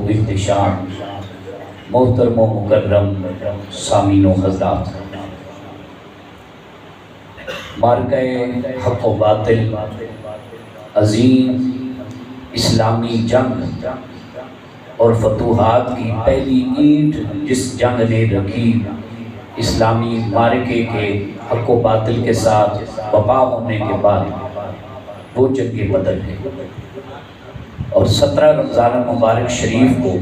احتشام، محترم و مکرم سامعین و حضرات، معرکہ حق و باطل، عظیم اسلامی جنگ اور فتوحات کی پہلی اینٹ جس جنگ نے رکھی، اسلامی معرکے کے حق و باطل کے ساتھ وفا ہونے کے بعد، وہ جنگ بدر ہے۔ اور 17 رمضان المبارک شریف کو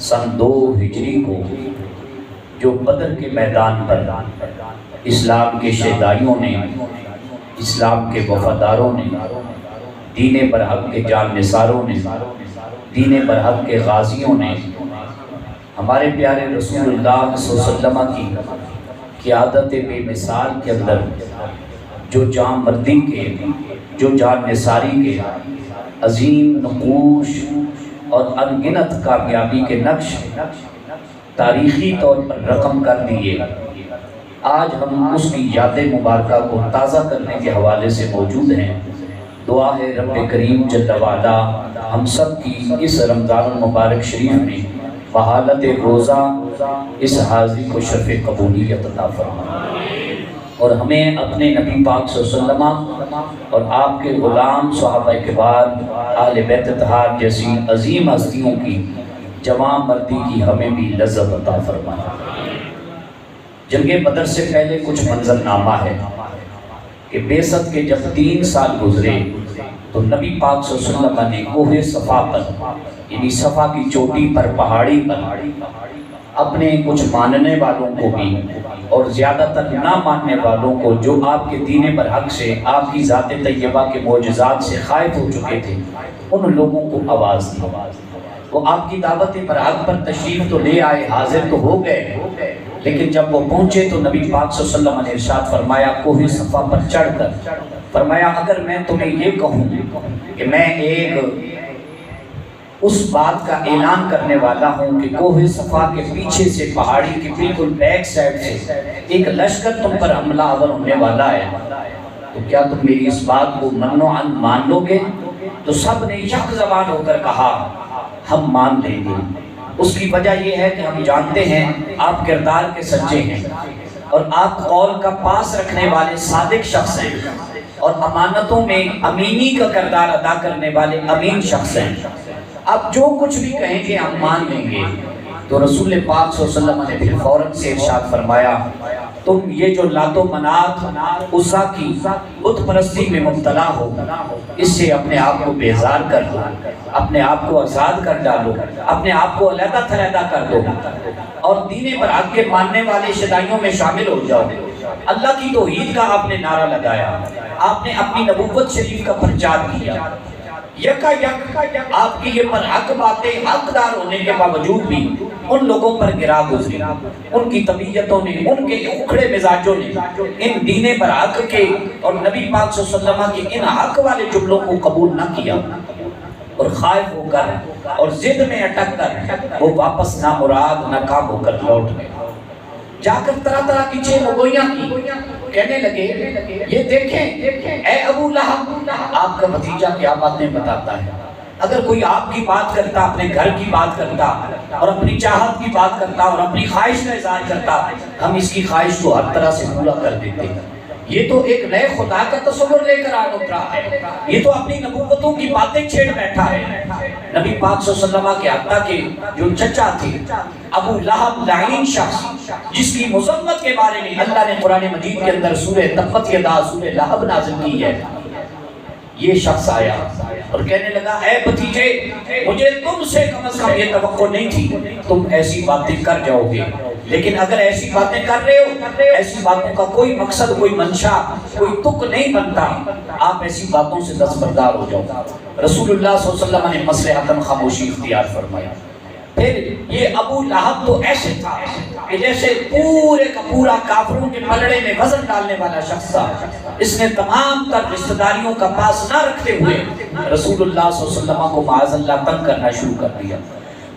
سن 2 ہجری کو جو بدر کے میدان پر اسلام کے شہدائیوں نے، اسلام کے وفاداروں نے، دین برحق کے جان نثاروں نے، دین برحق کے غازیوں نے، ہمارے پیارے رسول اللہ صلی اللہ علیہ وسلم کی قیادت بے مثال کے اندر جو جان مردی کے، جو جان نثاری کے عظیم نقوش اور انگنت کامیابی کے نقش تاریخی طور پر رقم کر دیے، آج ہم اس کی یاد مبارکہ کو تازہ کرنے کے حوالے سے موجود ہیں۔ دعا ہے رب کریم جل وعلا ہم سب کی اس رمضان المبارک شریف میں بحالت روزہ اس حاضری کو شرف قبولیت عطا فرمائے، اور ہمیں اپنے نبی پاک صلی اللہ علیہ وسلم اور آپ کے غلام صحابہ کبار اہل بیت اطہار جیسی عظیم ہستیوں کی جواں مردی کی ہمیں بھی لذت عطا فرمائے۔ جنگ بدر سے پہلے کچھ منظرنامہ ہے کہ بعثت کے جب 3 سال گزرے تو نبی پاک صلی اللہ علیہ وسلم نے کوہ صفا پر، یعنی صفا کی چوٹی پر، پہاڑی پر، اپنے کچھ ماننے والوں کو بھی اور زیادہ تر نہ ماننے والوں کو، جو آپ کے دین برحق سے، آپ کی ذات طیبہ کے معجزات سے خائف ہو چکے تھے، ان لوگوں کو آواز دی۔ وہ آپ کی دعوت برحق پر تشریف تو لے آئے، حاضر تو ہو گئے، لیکن جب وہ پہنچے تو نبی پاک صلی اللہ علیہ وسلم نے ارشاد فرمایا، کوہ صفا پر چڑھ کر فرمایا، اگر میں تمہیں یہ کہوں کہ میں ایک اس بات کا اعلان کرنے والا ہوں کہ کوہ صفا کے پیچھے سے، پہاڑی کے بالکل بیک سائڈ سے ایک لشکر تم پر حملہ آور ہونے والا ہے، تو کیا تم میری اس بات کو مان لو گے؟ تو سب نے یک زبان ہو کر کہا، ہم مان لیں گے۔ اس کی وجہ یہ ہے کہ ہم جانتے ہیں آپ کردار کے سچے ہیں، اور آپ قول کا پاس رکھنے والے صادق شخص ہیں، اور امانتوں میں امینی کا کردار ادا کرنے والے امین شخص ہیں۔ اب جو کچھ بھی کہیں گے ہم مان لیں گے۔ تو رسول پاک صلی اللہ علیہ وسلم نے پھر فوراً سے ارشاد فرمایا، تم یہ جو لات و منات، عزا کی بت پرستی میں مبتلا ہو، اس سے اپنے آپ کو بیزار کر دو، اپنے آپ کو آزاد کر ڈالو، اپنے آپ کو علیحدہ تھلیحدہ کر دو، اور دین برحق کے ماننے والے شدائیوں میں شامل ہو جاؤ۔ اللہ کی توحید کا آپ نے نعرہ لگایا، آپ نے اپنی نبوت شریف کا پرچار کیا، یکا یک آپ کی یہ برحق باتیں حقدار ہونے کے باوجود بھی ان لوگوں پر گرا گزری، ان کی طبیعتوں نے، ان کے اکھڑے مزاجوں نے ان دین برحق کے اور نبی پاک صلی اللہ علیہ وسلم کے ان حق والے جملوں کو قبول نہ کیا، اور خائف ہو کر اور ضد میں اٹک کر وہ واپس نامراد ناکام ہو کر لوٹ گئے۔ جا کر طرح طرح کی چھ مگویاں کی، کہنے لگے، یہ دیکھیں اے ابو لہب، آپ کا بھتیجا کیا باتیں بتاتا ہے۔ اگر کوئی آپ کی بات کرتا، اپنے گھر کی بات کرتا، اور اپنی چاہت کی بات کرتا، اور اپنی خواہش کا اظہار کرتا، ہم اس کی خواہش کو ہر طرح سے پورا کر دیتے۔ یہ تو ایک نئے خدا کا تصور لے کر آ اترا ہے، یہ تو اپنی نبوتوں کی باتیں چھیڑ بیٹھا ہے۔ نبی پاک صلی اللہ علیہ وسلم کے حتیٰ کے جو چچا تھے ابو لہب، لعین شخص، جس کی مذمت کے بارے میں اللہ نے قرآن مجید کے اندر سورہ تبت یدا سورہ لہب نازل کی ہے، یہ شخص آیا اور کہنے لگا، اے بھتیجے، مجھے تم سے کم از کم یہ توقع نہیں تھی تم ایسی باتیں کر جاؤ گے، لیکن اگر ایسی باتیں کر رہے ہو، ایسی باتوں کا کوئی مقصد، کوئی منشا، کوئی تک نہیں بنتا، آپ ایسی باتوں سے دستبردار ہو جاؤ۔ رسول اللہ صلی اللہ علیہ وسلم نے مصلحتاً خاموشی اختیار فرمایا۔ پھر یہ ابو لہب تو ایسے تھا کہ جیسے پورے کا پورا کافروں کے پلڑے میں وزن ڈالنے والا شخص تھا۔ اس نے تمام تر رشتہ داریوں کا پاس نہ رکھتے ہوئے رسول اللہ صلی اللہ علیہ وسلم کو معاذ اللہ تنگ کرنا شروع کر دیا۔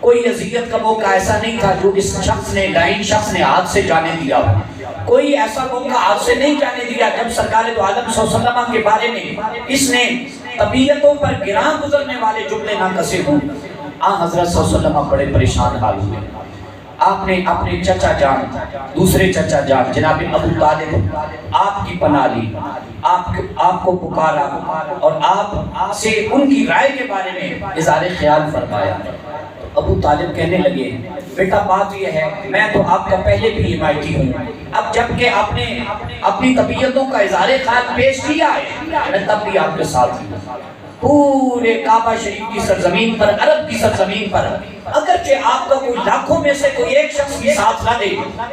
کوئی اذیت کا موقع ایسا نہیں تھا جو اس شخص نے، لعین شخص نے ہاتھ سے جانے دیا ہو۔ کوئی ایسا موقع ہاتھ سے نہیں جانے دیا جب سرکار دو عالم صلی اللہ علیہ وسلم کے بارے میں اس نے طبیعتوں پر گراں گزرنے والے جملے نہ کسے ہوں۔ حضرت صلی اللہ علیہ وسلم بڑے پریشان حال ہوئے. آپ نے اپنے چچا جان، دوسرے چچا جان جناب ابو طالب آپ کی پناہ لی، آپ کو پکارا اور آپ سے ان کی رائے کے بارے میں اظہار خیال فرمایا. ابو طالب کہنے لگے بیٹا بات یہ ہے میں تو آپ کا پہلے بھی حمایتی ہوں، اب جب کہ آپ نے اپنی طبیعتوں کا اظہار خیال پیش کیا ہے میں تب بھی آپ کے ساتھ ہوں. پورے کعبہ شریف کی سرزمین پر، عرب کی سرزمین پر اگرچہ آپ کا کوئی لاکھوں میں سے کوئی ایک شخص بھی ساتھ نہ دے،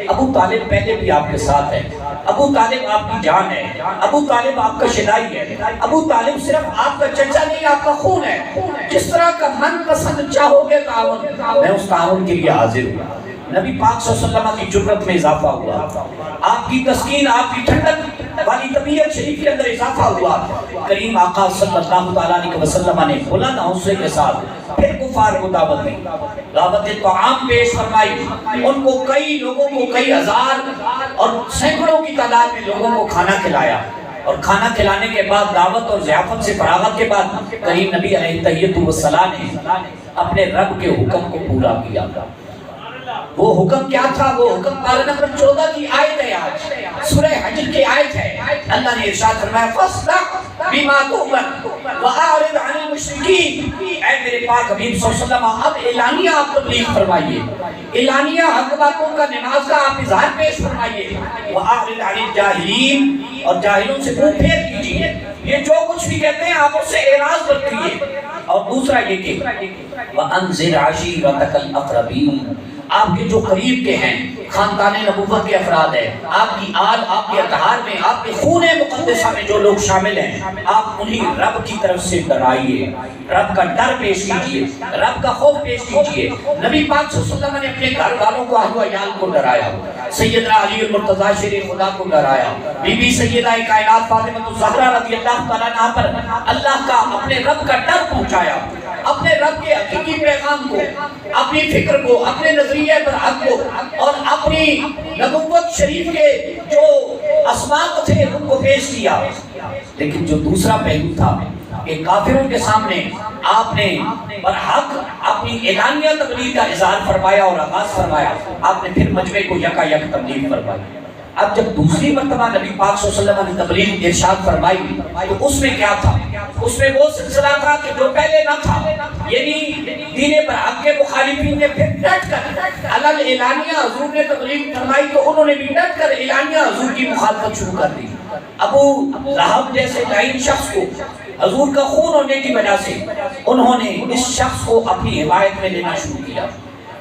ابو طالب پہلے بھی آپ کے ساتھ ہے. ابو طالب آپ کی جان ہے، ابو طالب آپ کا شدائی ہے، ابو طالب صرف آپ کا چچا نہیں آپ کا خون ہے. جس طرح کا من پسند چاہو گے تعاون، میں اس تعاون کے لیے حاضر ہوں. نبی پاک صلی اللہ علیہ وسلم کی جرت میں اضافہ ہوا، آپ کی تسکین، آپ کی ٹھنڈک والی طبیعت شریف کے اندر اضافہ ہوا. کریم آقا صلی اللہ علیہ وسلم نے بلند حوصلے کے ساتھ پھر کفار کو دعوت دی، دعوت طعام پیش فرمائی. ان کو کئی لوگوں کو، کئی ہزار اور سینکڑوں کی تعداد میں لوگوں کو کھانا کھلایا. اور کھانا کھلانے کے بعد دعوت اور ضیافت سے فراغت کے بعد کریم نبی علیہ التحیۃ والصلاۃ نے اپنے رب کے حکم کو پورا کیا. وہ حکم کیا تھا؟ وہ حکم پارہ نمبر 14 کی آیت ہے، آج سورہ حجر کی آیت ہے. اللہ نے ارشاد فرمایا فَاصْدَقْ بِمَا تُؤْمَرُ وَأَعْرِضْ عَنِ الْمُشْرِكِينَ. اے میرے پاک حبیب صلی اللہ علیہ وسلم اب اعلانیہ آپ تبلیغ فرمائیے، اعلانیہ حق باتوں کا، نماز کا آپ اظہار پیش فرمائیے. وَأَعْرِضْ عَنِ الْجَاهِلِينَ اور جاہلوں سے منہ پھیر کیجیے، یہ جو کچھ بھی کہتے ہیں آپ اس سے اعراض برتیے. اور دوسرا یہ کہ وَأَنذِرْ عَشِيرَتَكَ الْأَقْرَبِينَ، آپ کے جو قریب کے ہیں، خاندان نبوت کے افراد ہیں، آپ کی آل، آپ کے اطہار میں، آپ کے خون مقدسہ میں جو لوگ شامل ہیں، آپ انہیں رب کی طرف سے ڈرائیے، رب کا ڈر پیش کیجیے، رب کا خوف پیش کیجیے. نبی پاک صلی اللہ علیہ وسلم نے اپنے گھر والوں کو، اہل و عیال کو ڈرایا، سیدنا علی المرتضیٰ شیر خدا کو ڈرایا، بی بی سیدہ کائنات فاطمہ الزہرا رضی اللہ تعالیٰ عنہا پر اللہ کا، اپنے رب کا ڈر پہنچایا، اپنے رب کے حقیقی پیغام کو، اپنی فکر کو، اپنے نظریے پر حق کو اور اپنی نبوت شریف کے جو اسباق تھے ان کو پیش کیا. لیکن جو دوسرا پہلو تھا کہ کافروں کے سامنے آپ نے برحق اپنی اعلانیہ تبلیغ کا اظہار فرمایا اور آغاز فرمایا. آپ نے پھر مجمع کو یکا یک تبلیغ فرمائی. اب جب دوسری مرتبہ نبی پاک صلی اللہ علیہ وسلم نے تبلیغ ارشاد فرمائی تو اس میں کیا تھا؟ اس میں وہ سلسلہ تھا کہ جو پہلے نہ تھا، یعنی دین برحق کے مخالفین نے پھر ڈٹ کر علل اعلانیہ حضور نے تبلیغ فرمائی تو انہوں نے بھی ڈٹ کر اعلانیہ حضور کی مخالفت شروع کر دی. ابو لہب جیسے لعین شخص کو حضور کا خون ہونے کی وجہ سے انہوں نے اس شخص کو اپنی حمایت میں لینا شروع کیا.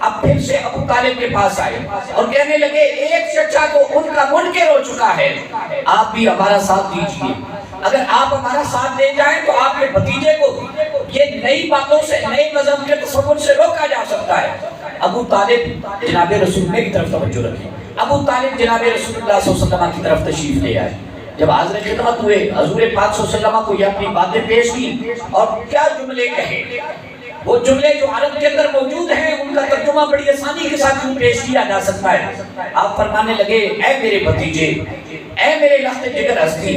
اب پھر سے ابو طالب کے پاس آئے اور کہنے لگے ایک چچا تو ان کا منکر ہو چکا ہے، آپ بھی ہمارا ساتھ دیجئے. اگر آپ ہمارا ساتھ دے جائیں تو آپ کے بھتیجے کو یہ نئی باتوں سے، نئی مذہب کے تصور سے روکا جا سکتا ہے. ابو طالب جناب رسول اللہ کی طرف توجہ رکھیں. ابو طالب جناب رسول اللہ صلی اللہ علیہ وسلم کی طرف تشریف لے آئے. جب حاضر خدمت ہوئے حضور پاک صلی اللہ علیہ وسلم کو یہ اپنی باتیں پیش کی اور کیا جملے کہے. وہ جملے جو عرب کے اندر موجود ہیں ان کا ترجمہ بڑی آسانی کے ساتھ پیش کیا جا سکتا ہے. آپ فرمانے لگے اے میرے بھتیجے، اے میرے لخت جگر ہستی،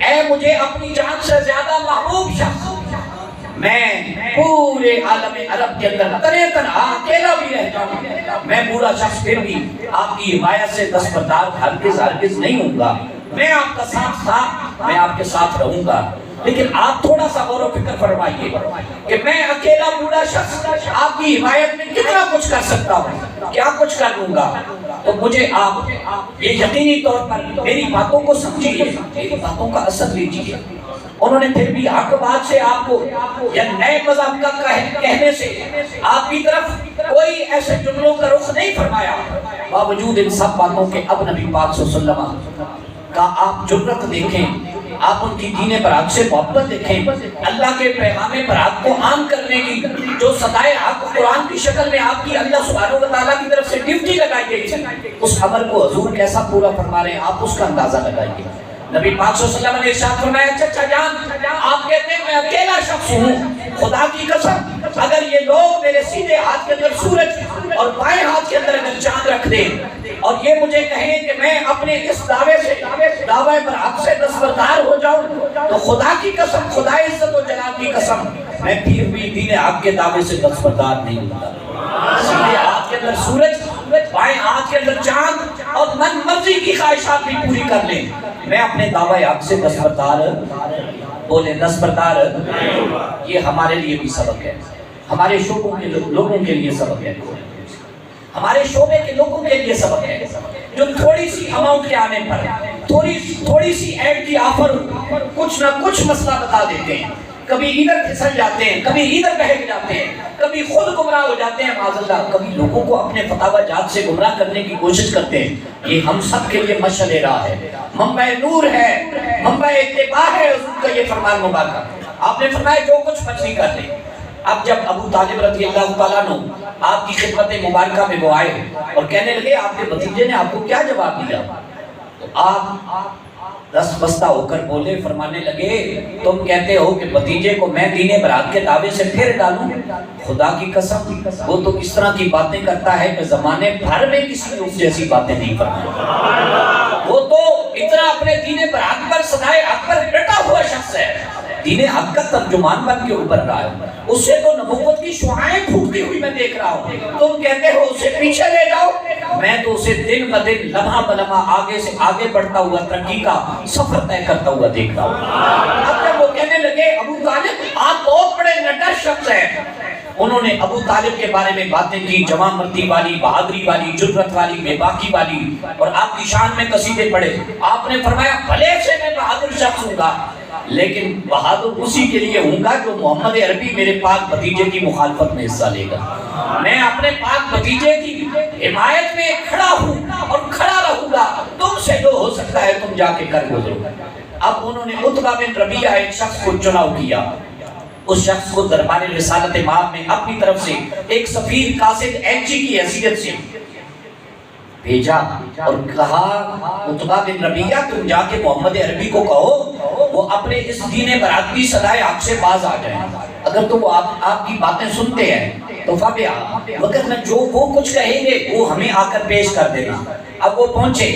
اے مجھے اپنی جان سے زیادہ محبوب شخص، میں پورے عالم عرب کے اندر تنہا تنہا اکیلا بھی رہ جاؤں، میں پورا شخص پھر بھی آپ کی حمایت سے دستبردار ہرگز نہیں ہوں گا. میں آپ کا ساتھ تھا، میں آپ کے ساتھ رہوں گا. لیکن آپ تھوڑا سا غور و فکر فرمائیے کہ میں اکیلا بوڑھا شخص آپ کی حمایت میں کتنا کچھ کر سکتا ہوں، کیا کچھ کر لوں گا. تو مجھے آپ یہ یقینی طور پر میری باتوں کو سمجھیے، میری باتوں کا اثر لیجیے. انہوں نے پھر بھی حق بات سے آپ کو یا نئے مذہب کا کہنے سے آپ کی طرف کوئی ایسے جملوں کا رخ نہیں فرمایا. باوجود ان سب باتوں کے اب نبی پاک صلی اللہ علیہ وسلم کا آپ جرت دیکھیں، آپ ان کی دین برحق سے محبت دیکھیں، اللہ کے پیغام برحق کو عام کرنے کی جو صدائے حق قرآن کی شکل میں آپ کی اللہ سبحانہ و تعالیٰ کی طرف سے ڈیوٹی لگائی گئی تھی، اس عمل کو حضور کیسا پورا فرما رہے ہیں آپ اس کا اندازہ لگائیے. نبی پاک صلی اللہ علیہ وسلم نے ارشاد فرمایا چچا جان آپ کہتے ہیں میں اکیلا شخص ہوں، خدا کی قسم اگر یہ لوگ میرے سیدھے ہاتھ کے اندر سورج اور بائیں ہاتھ کے اندر چاند رکھ دیں اور یہ مجھے کہیں کہ میں اپنے اس دعوے سے دعوی برحق سے دستبردار ہو جاؤں تو خدا کی قسم، خدا عزت و جلال کی قسم، میں پھر بھی دین حق کے دعوے سے دستبردار نہیں ہوتا۔ سیدھے ہاتھ کے اندر سورج، بائیں ہاتھ کے اندر چاند، اور من مرضی کی خواہشات بھی پوری کر لیں، میں اپنے دعوی حق سے دستبردار بولے دستبردار۔ یہ ہمارے لیے بھی سبق ہے، ہمارے شعبوں کے لوگوں کے لیے سبق ہے، ہمارے شعبے کے لوگوں کے لیے سبق ہے، جو تھوڑی سی اماؤنٹ کے آنے پر، تھوڑی سی ایڈ کی آفر کچھ نہ کچھ مسئلہ بتا دیتے ہیں، کبھی ادھر پھسل جاتے ہیں، کبھی ادھر بہک جاتے ہیں، کبھی خود گمراہ ہو جاتے ہیں معاذ اللہ، کبھی لوگوں کو اپنے فتاوی جات سے گمراہ کرنے کی کوشش کرتے ہیں۔ یہ ہم سب کے لیے مشعل راہ ہے، منبع نور ہے، منبع اتباع ہے حضور کا یہ فرمان مبارک۔ آپ نے فرمایا جو کچھ مرضی کر لیں۔ اب جب ابو طالب رضی اللہ تعالیٰ عنہ آپ کی خدمت مبارکہ میں وہ آئے اور کہنے لگے آپ کے بھتیجے نے آپ کو کیا جواب دیا، تو آپ دست بستہ ہو کر بولے، فرمانے لگے تم کہتے ہو کہ بھتیجے کو میں دین برات کے دعوے سے پھر ڈالوں، خدا کی قسم وہ تو اس طرح کی باتیں کرتا ہے کہ زمانے بھر میں کسی نے اس جیسی باتیں نہیں فرمائی۔ وہ تو اتنا اپنے دین برات پر صدائے حق پر ڈٹا ہوا شخص ہے، دین حق کا ترجمان بن کے اوپر رہا ہے، اس سے تو نبوت کی شعائیں پھوٹتی ہوئی میں دیکھ رہا ہوں، تم کہتے ہو اسے پیچھے لے جاؤ، میں تو اسے دن بدن لمحہ بلمحہ آگے سے آگے بڑھتا ہوا ترقی کا سفر طے کرتا ہوا دیکھ رہا ہوں۔ اب جب وہ کہنے لگے ابو طالب آپ بہت بڑے نڈر شخص ہیں، انہوں نے ابو طالب کے بارے میں باتیں کی، جواں مردی والی، بہادری والی، جرأت والی، بے باکی والی، اور آپ کی شان میں قصیدے پڑھے۔ آپ نے فرمایا بھلے سے میں بہادر شخص ہوں گا، لیکن بہادر اسی کے لیے ہوں گا جو محمد عربی میرے پاک بھتیجے کی مخالفت میں حصہ لے گا۔ میں اپنے پاک بھتیجے کی حمایت میں کھڑا ہوں اور کھڑا رہوں گا، تم سے جو ہو سکتا ہے تم جا کے کر گزرو۔ اب انہوں نے عتبہ بن ربیعہ ایک شخص کو چناؤ کیا، اس شخص کو دربار رسالت مآب میں اپنی طرف سے ایک سفیر قاصد ایجی کی حیثیت سے بھیجا اور کہا عتبہ بن ربیعہ تم جا کے محمد عربی کو کہو وہ اپنے اس دین برات کی صدائے حق سے باز آ جائیں، اگر تو وہ آپ کی باتیں سنتے ہیں تو فبیا، مگر نہ جو وہ کچھ کہیں گے وہ ہمیں آ کر پیش کر دینا۔ اب وہ پہنچے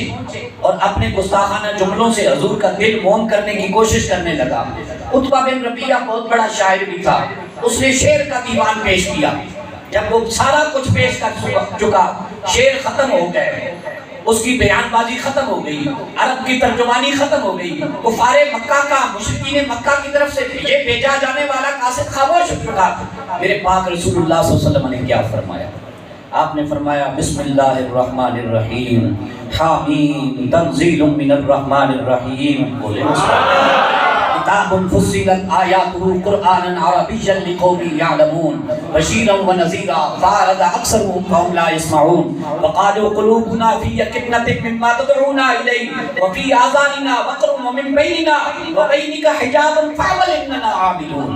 اور اپنے گستاخانہ جملوں سے حضور کا دل موم کرنے کی کوشش کرنے لگا۔ عتبہ بن ربیعہ بہت بڑا شاعر بھی تھا، اس نے شعر کا دیوان پیش کیا، جب وہ سارا کچھ پیش کر چکا، شعر ختم ہو گئے، اس کی بیان بازی ختم ہو گئی، عرب کی ترجمانی ختم ہو گئی، کفار مکہ کا مشرکین مکہ کی طرف سے یہ بھیجا جانے والا قاصد خاموش ہو چکا۔ میرے پاک رسول اللہ صلی اللہ علیہ وسلم نے کیا فرمایا؟ آپ نے فرمایا بسم اللہ الرحمن الرحیم، حامیم تنزیل من الرحمن الرحیم، بولے کتاب فصلت آیاتہ قرآنا عربیا لقوم یعلمون بشیرا ونذیرا فأعرض اکثرهم فهم لا يسمعون وقالوا قلوبنا في أكنة مما تدعونا إليه وفي آذاننا وقر ومن بيننا وبينك حجاب فاعمل إننا عاملون۔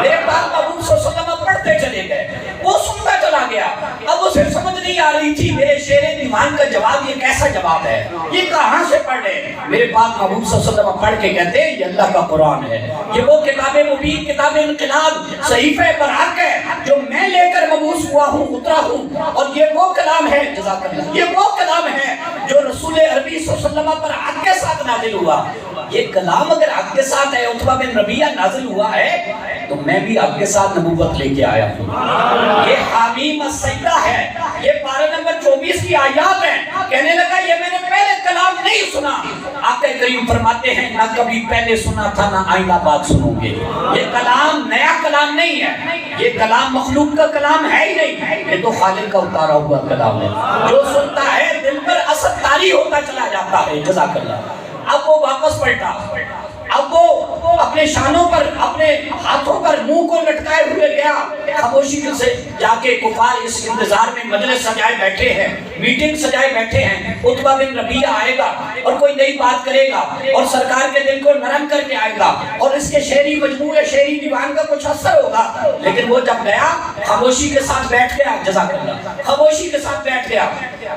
میرے پاک محبوب صلی اللہ علیہ وسلم پڑھتے چلے گئے، وہ سنتا چلا گیا، اب اسے سمجھ نہیں آ رہی تھی میرے شعر دیوان کا جواب یہ کیسا جواب ہے، یہ کہاں سے پڑھ رہے؟ میرے پاک محبوب صلی اللہ علیہ وسلم پڑھ کے کہتے ہیں یہ اللہ کا قرآن ہے، یہ وہ کتاب مبین، کتاب انقلاب، صحیفہ برحق ہے جو میں لے کر مبعوث ہوا ہوں، اترا ہوں، اور یہ وہ کلام ہے، جزاک اللہ، یہ وہ کلام ہے جو رسول عربی صلی اللہ علیہ وسلم پر حق کے ساتھ نازل ہوا۔ یہ کلام اگر حق کے ساتھ ہے، عتبہ بن ربیعہ نازل ہوا ہے، تو میں بھی آپ کے ساتھ نبوت لے کے آیا ہوں۔ یہ حامیم السجدہ ہے، یہ پارہ نمبر 24 کی آیات ہے۔ کہنے لگا یہ میں نے پہلے کلام نہیں سنا، آقا کریم فرماتے ہیں نہ کبھی پہلے سنا تھا نہ آئندہ بات سنو گے۔ یہ کلام نیا کلام نہیں ہے، یہ کلام مخلوق کا کلام ہے ہی نہیں، یہ تو خالق کا اتارا ہوا کلام ہے، جو سنتا ہے دل پر اثر طاری ہوتا چلا جاتا ہے۔ جزاک اللہ۔ اب وہ واپس پلٹا، اب وہ اپنے شانوں پر، اپنے ہاتھوں پر منہ کو لٹکائے ہوئے گیا، خاموشی سے جا کے کفار اس انتظار میں مجلس سجائے بیٹھے ہیں، میٹنگ سجائے بیٹھے ہیں، عتبہ بن ربیعہ آئے گا اور کوئی نئی بات کرے گا اور سرکار کے دل کو نرم کر کے آئے گا اور اس کے شعری مجموعے شعری دیوان کا کچھ اثر ہوگا، لیکن وہ جب گیا خاموشی کے ساتھ بیٹھ گیا، جزاک اللہ، خاموشی کے ساتھ بیٹھ گیا،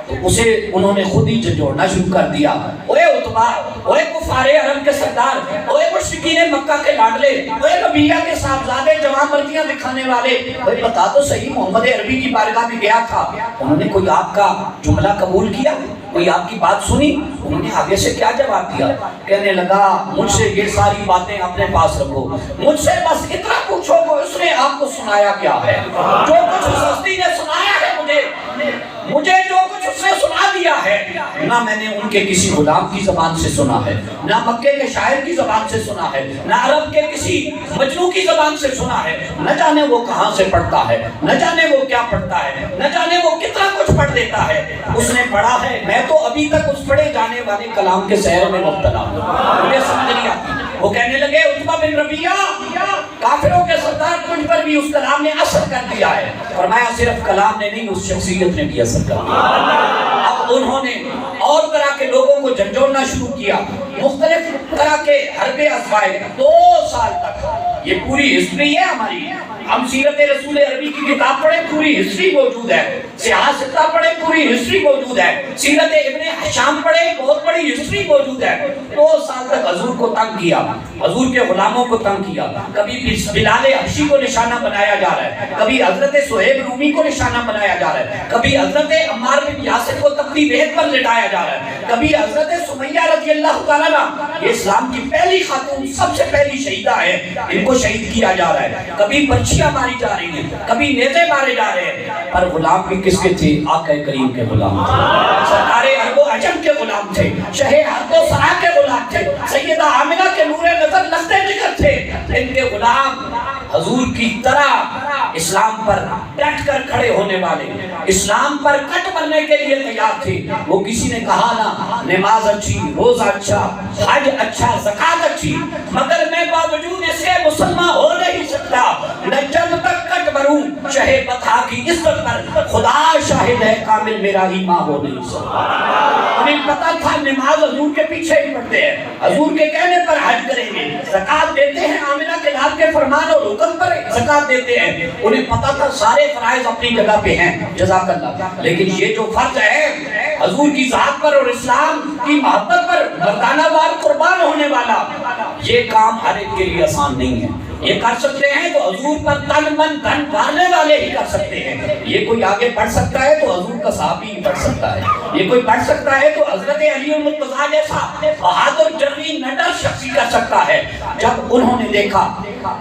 تو اسے انہوں نے خود ہی جھنجھوڑنا شروع کر دیا۔ اوے عتبہ، اوے کفار عرب کے سردار، اوے مشرکین مکہ کے لاڈلے، اوے ربیعہ کے صاحبزادے جوان مردیاں دکھانے والے، اوے بتا تو صحیح محمد عربی کی بارگاہ میں گیا تھا، انہوں نے کوئی آپ کا جملہ قبول کیا؟ کوئی آپ کی بات سنی؟ انہوں نے آگے سے کیا جواب دیا؟ کہنے لگا مجھ سے یہ ساری باتیں اپنے پاس رکھو، مجھ سے بس اتنا پوچھو کہ اس نے آپ کو سنایا کیا ہے۔ جو کچھ اس ہستی نے سنایا ہے مجھے جو کچھ اس نے سنا دیا ہے، نہ میں نے ان کے کسی غلام کی زبان سے سنا ہے، نہ مکے کے شاعر کی زبان سے سنا ہے، نہ عرب کے کسی مجنوں کی زبان سے سنا ہے۔ نہ جانے وہ کہاں سے پڑھتا ہے، نہ جانے وہ کیا پڑھتا ہے، نہ جانے وہ کتنا کچھ پڑھ دیتا ہے۔ اس نے پڑھا ہے، میں تو ابھی تک اس پڑھے جانے والے کلام کے سحر میں مبتلا ہوں، مجھے سمجھ نہیں آتی۔ وہ کہنے لگے عتبہ بن ربیعہ، کافروں کے سردار تجھ پر بھی اس کلام نے اثر کر دیا ہے۔ فرمایا صرف کلام نے نہیں، اس شخصیت نے بھی اثر کر دیا۔ اب انہوں نے اور طرح کے لوگوں کو جھنجھوڑنا شروع کیا، مختلف طرح کے حربے ازمائے۔ 2 سال تک یہ پوری ہسٹری ہے ہماری، ہم سیرت رسول عربی کی کتاب پڑھیں پوری ہسٹری موجود ہے، سیاست پڑھیں پوری ہسٹری موجود ہے، سیرت ابن حشام پڑھیں بہت بڑی ہسٹری موجود ہے۔ 2 سال تک حضور کو تنگ کیا، حضور کے غلاموں کو تنگ کیا، کبھی بلال حبشی کو نشانہ بنایا جا رہا ہے، کبھی حضرت صہیب رومی کو نشانہ بنایا جا رہا ہے، کبھی حضرت عمار بن یاسر کو تقریب عہد پر لٹایا جا رہا ہے، کبھی حضرت سمیہ رضی اللہ تعالیٰ عنہ، یہ اسلام کی پہلی خاتون سب سے پہلی شہیدہ ہے، ان کو شہید کیا جا رہا ہے، کبھی برچیاں ماری جا رہی ہیں، کبھی نیزے مارے جا رہے ہیں۔ پر غلام بھی کس کے تھے؟ آقا کریم کے غلام تھے، سرکار عرب و عجم کے غلام تھے، شہ حرب و سرا کے غلام تھے، سیدہ آمنہ کے نور نظر لختے جگر تھے۔ ان کے غلام حضور کی طرح اسلام پر ڈٹ کر کھڑے ہونے والے، اسلام پر کٹ مرنے کے لیے تیار تھے۔ وہ کسی نے کہا نا نماز اچھی، روزہ اچھا، حج اچھا، زکات اچھی، مگر میں باوجود اسے مسلمان ہو نہیں سکتا، نہ جب تک کٹ مروں شہ بطحا کی عزت پر خدا شاہد ہے کامل میرا ایمان ہو نہیں سکتا۔ انہیں پتا تھا نماز حضور کے پیچھے ہی پڑھتے ہیں، حضور کے کہنے پر حج کریں گے، زکات دیتے ہیں، آمنہ کے لال کے فرمان اور حکم پر زکات دیتے ہیں۔ انہیں پتا تھا سارے فرائض اپنی جگہ پہ ہیں، جزاک اللہ، لیکن یہ جو فرض ہے حضور کی ذات پر اور اسلام کی محبت پر مردانہ وار قربان ہونے والا، یہ کام ہر ایک کے لیے آسان نہیں ہے۔ یہ کر سکتے ہیں تو حضور پر تن من دھن ڈالنے والے ہی کر سکتے ہیں۔ یہ کوئی آگے بڑھ سکتا ہے تو حضور کا صحابی ہی بڑھ سکتا ہے، یہ کوئی بڑھ سکتا ہے تو حضرت علی المرتضیٰ جیسا بہادر جرنی نڈر شخصی کر سکتا ہے۔ جب انہوں نے دیکھا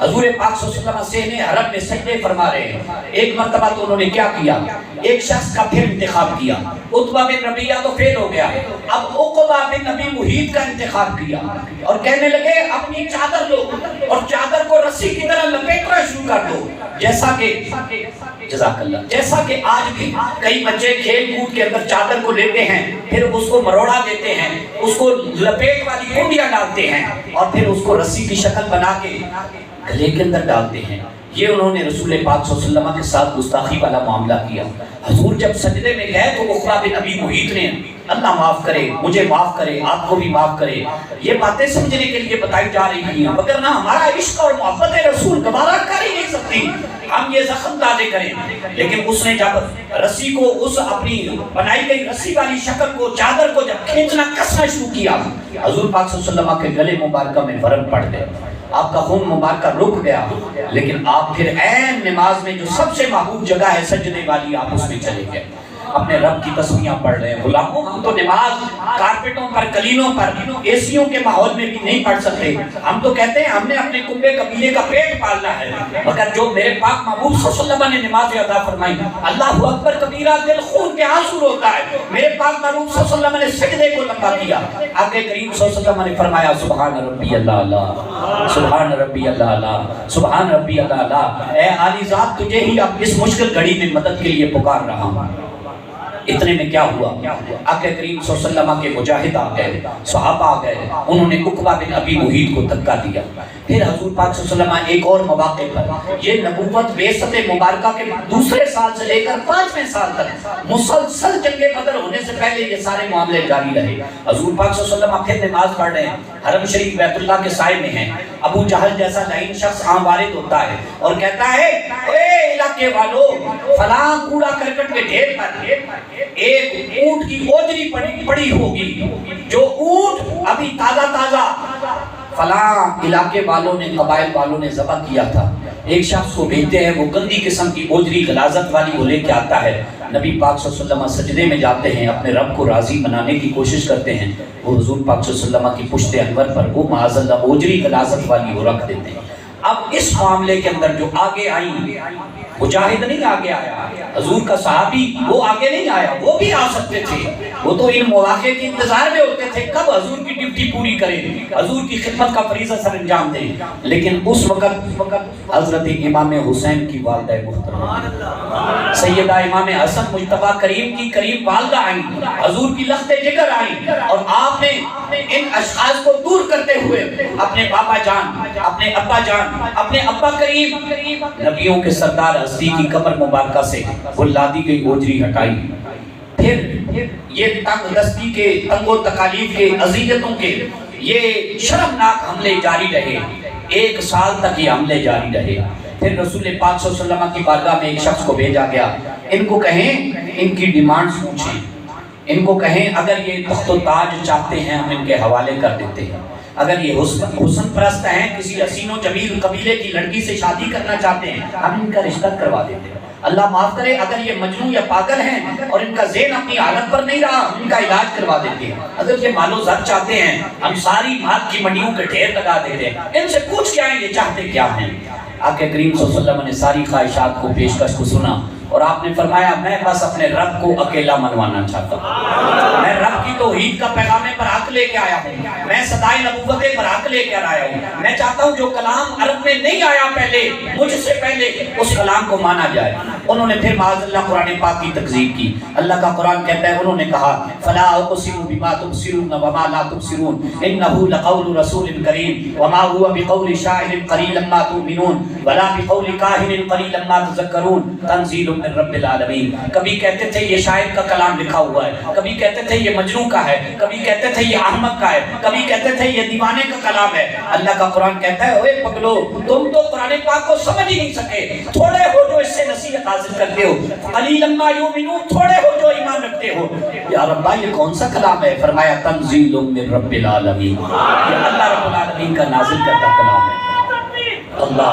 حضور پاک صلی اللہ علیہ وسلم سینے حرم میں سجدے فرما رہے ہیں، ایک مرتبہ تو انہوں نے کیا کیا، ایک شخص کا پھر انتخاب کیا، عتبہ بن ربیعہ تو فیل ہو گیا، اب عقبہ بن ابی معیط کا انتخاب کیا اور کہنے لگے اپنی چادر لو اور چادر کو رسی کی طرح لپیٹنا شروع کر دو، جیسا کہ جزاک اللہ، جیسا کہ آج بھی کئی بچے کھیل کود کے اندر چادر کو لیتے ہیں، پھر اس کو مروڑا دیتے ہیں، اس کو لپیٹ والی کنڈیاں ڈالتے ہیں اور پھر اس کو رسی کی شکل بنا کے گلے کے اندر ڈالتے ہیں۔ یہ انہوں نے رسول پاک صلی اللہ علیہ وسلم کے ساتھ گستاخی والا معاملہ کیا۔ حضور جب سجدے میں گئے تو عقبہ بن ابی معیط نے اللہ معاف کرے، مجھے معاف کرے، آپ کو بھی معاف کرے، یہ باتیں سمجھنے کے لیے بتائی جا رہی ہیں، مگر نہ ہمارا عشق اور محبت رسول گوارا کر ہی نہیں سکتی ہم یہ زخم تازے کریں۔ لیکن اس نے جب رسی کو اس اپنی بنائی گئی رسی والی شکل کو چادر کو جب کھینچنا کسنا شروع کیا، حضور پاک صلی اللہ علیہ وسلم کے گلے مبارکہ میں ورم پڑ گئے، آپ کا خون مبارکہ رک گیا، لیکن آپ پھر عین نماز میں جو سب سے محبوب جگہ ہے سجدے والی، آپ اس میں چلے گئے، اپنے رب کی تسبیحاں پڑھ رہے ہیں۔ غلاموں ہم تو نماز کارپٹوں پر، کلینوں پر، ایسیوں کے ماحول میں بھی نہیں پڑھ سکتے، ہم تو کہتے ہیں ہم نے اپنے کنبے قبیلے کا پیٹ پالنا ہے، مگر جو میرے پاک محبوب صلی اللہ علیہ وسلم نے نماز ادا فرمائی، اللہ اکبر کبیرہ، دل خون کے آنسو روتا ہے، میرے پاک محبوب صلی اللہ علیہ وسلم نے سجدے کو لمبا کیا، آقا کریم صلی اللہ علیہ وسلم نے فرمایا سبحان ربی اللہ اعلیٰ، سبحان ربی اللہ اعلیٰ، سبحان ربی اللہ اعلیٰ، اے عالی ذات تجھے ہی اب اس مشکل گھڑی میں مدد کے لیے پکار رہا ہوں۔ اتنے میں کیا ہوا، آقا کریم صلی اللہ علیہ وسلم کے مجاہد آ گئے، صحابہ آ گئے، انہوں نے عقبہ بن ابی معیط کو دھکا دیا۔ پھر حضور پاک صلی اللہ علیہ وسلم ایک اور مواقع پر، یہ نبوت بعثت مبارکہ کے دوسرے سال سے لے کر 5ویں سال تک مسلسل جنگ بدر ہونے سے پہلے یہ سارے معاملے جاری رہے۔ حضور پاک صلی اللہ علیہ وسلم پھر نماز پڑھ رہے ہیں، حرم شریف بیت اللہ کے سائے میں ہیں، ابو جہل جیسا لعین شخص عام وارد ہوتا ہے اور کہتا ہے اے علاقے والو، فلاں کوڑا کرکٹ کے ڈھیر پر ایک اونٹ کی اوجری پڑی ہوگی، جو اونٹ ابھی تازہ فلاں علاقے والوں نے، قبائل والوں نے ذبح کیا تھا، ایک شخص کو بھیجتے ہیں، وہ گندی قسم کی اوجری غلاظت والی وہ لے کے آتا ہے۔ نبی پاک صلی اللہ علیہ وسلم سجدے میں جاتے ہیں، اپنے رب کو راضی بنانے کی کوشش کرتے ہیں، وہ حضور پاک صلی اللہ علیہ وسلم کی پشت انور پر وہ معاذ اللہ اوجری غلاظت والی وہ رکھ دیتے ہیں۔ اب اس معاملے کے اندر جو آگے آئی، مجاہد نہیں آگے آیا، حضور کا صحابی وہ آگے نہیں آیا، وہ بھی آ سکتے تھے، وہ تو ان مواقع کے انتظار میں ہوتے تھے کب حضور کی ڈیوٹی پوری کریں، حضور کی خدمت کا فریضہ سر انجام دیں۔ لیکن اس وقت حضرت امام حسین کی والدہ محترمہ سیدہ امام حسن مجتبیٰ کریم کی کریم والدہ آئیں، حضور کی لخت جگر آئیں، اور آپ نے ان اشخاص کو دور کرتے ہوئے اپنے بابا جان، اپنے ابا جان، اپنے ابا کریم، نبیوں کے سردار ہستی کی کمر مبارکہ سے وہ لادی گئی اوجری ہٹائی۔ پھر یہ تنگ دستی کے، تنگ و تکالیف کے، اذیتوں کے یہ شرمناک حملے جاری رہے، 1 سال تک یہ حملے جاری رہے۔ پھر رسول پاک صلی اللہ علیہ وسلم کی بارگاہ میں ایک شخص کو بھیجا گیا، ان کو کہیں ان کی ڈیمانڈز پوچھیں، ان کو کہیں اگر یہ تخت و تاج چاہتے ہیں ہم ان کے حوالے کر دیتے ہیں، اگر یہ حسن پرست ہیں، کسی حسین و جمیل قبیلے کی لڑکی سے شادی کرنا چاہتے ہیں ہم ان کا رشتہ کروا دیتے ہیں، اللہ معاف کرے اگر یہ مجنون یا پاگل ہیں اور ان کا ذہن اپنی حالت پر نہیں رہا ہم ان کا علاج کروا دیتے ہیں، اگر یہ مال و زر چاہتے ہیں ہم ساری مال کی منڈیوں کے ڈھیر لگا دیتے ہیں، ان سے پوچھ کے آئیں یہ چاہتے کیا ہیں۔ آقا کریم صلی اللہ علیہ وسلم نے ساری خواہشات کو، پیشکش کو سنا، اور آپ نے فرمایا میں بس اپنے رب کو اکیلا منوانا چاہتا ہوں، میں رب کی توحید کا پیغام برحق لے کے آیا ہوں، میں صدائے نبوت برحق لے کے آیا ہوں، میں چاہتا ہوں جو کلام عرب میں نہیں آیا پہلے، مجھ سے پہلے اس کلام کو مانا جائے۔ انہوں نے پھر معاذ اللہ قرآن پاک کی تکذیب کی۔ اللہ کا قرآن کہتا ہے، انہوں نے کہا فلا اقسم بما تبصرون وما لا تبصرون انه لقول رسول کریم وما هو بقول شاعر قلیلا ما تؤمنون ولا بقول کاہن قلیلا ما تذکرون تنزیل من رب العالمین۔ کبھی کہتے تھے یہ شاعر کا کلام لکھا ہوا ہے، کبھی کہتے تھے یہ مجنون کا ہے، کبھی کہتے تھے یہ احمق کا ہے، کبھی کہتے تھے یہ دیوانے کا کلام ہے۔ اللہ کا قرآن کہتا ہے اوے پگلو تم تو قرآن پاک کو سمجھ ہی نہیں سکے، تھوڑے ہو جو اس سے نصیحت حاصل کرتے ہو، قلیلا ما یؤمنون، تھوڑے ہو جو ایمان رکھتے ہو۔ یا ربا یہ کون سا کلام ہے؟ فرمایا تنزیل من رب العالمین، یہ اللہ رب العالمین کا نازل کرتا کلام ہے۔ اللہ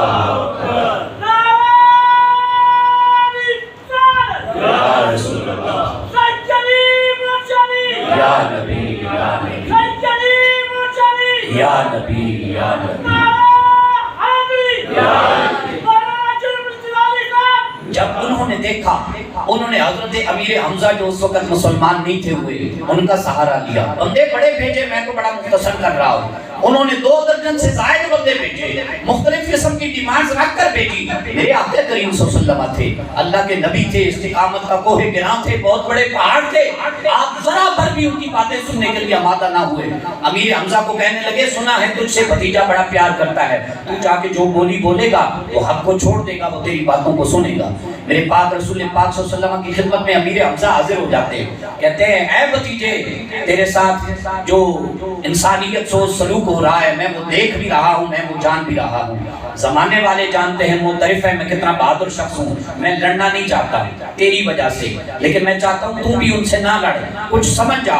یا رسول اللہ یا نبی یا نبی یا نبی یا نبی۔ جب انہوں نے دیکھا، انہوں نے حضرت امیر حمزہ جو اس وقت مسلمان نہیں تھے ہوئے ان کا سہارا لیا، بندے بڑے بھیجے، میں تو بڑا مختصر کر رہا ہوں، انہوں نے 2 درجن سے زائد بندے بھیجے، مختلف قسم کی ڈیمانڈز رکھ کر بھیجی۔ میرے آقا کریم صلی اللہ علیہ وسلم تھے، اللہ کے نبی تھے، استقامت کا کوہ گراں تھے، بہت بڑے پہاڑ تھے، آپ ذرا بھر بھی ان کی باتیں سننے کے لیے آمادہ نہ ہوئے۔ امیر حمزہ کو کہنے لگے سنا ہے تجھ سے بھتیجا بڑا پیار کرتا ہے، تو جا کے جو بولی بولے گا وہ حق کو چھوڑ دے گا، وہ تیری باتوں کو سنے گا۔ میرے پاک رسول پاک صلی اللہ علیہ وسلم کی خدمت میں امیر حمزہ حاضر ہو جاتے ہیں، کہتے ہیں اے بھتیجے تیرے ساتھ جو انسانیت سوچ سلوک ہو رہا ہے میں وہ دیکھ بھی رہا ہوں، میں وہ جان بھی رہا ہوں، زمانے والے جانتے ہیں معترف ہے میں کتنا بہادر شخص ہوں، میں لڑنا نہیں چاہتا تیری وجہ سے، لیکن میں چاہتا ہوں تو بھی ان سے نہ لڑ، کچھ سمجھ جا۔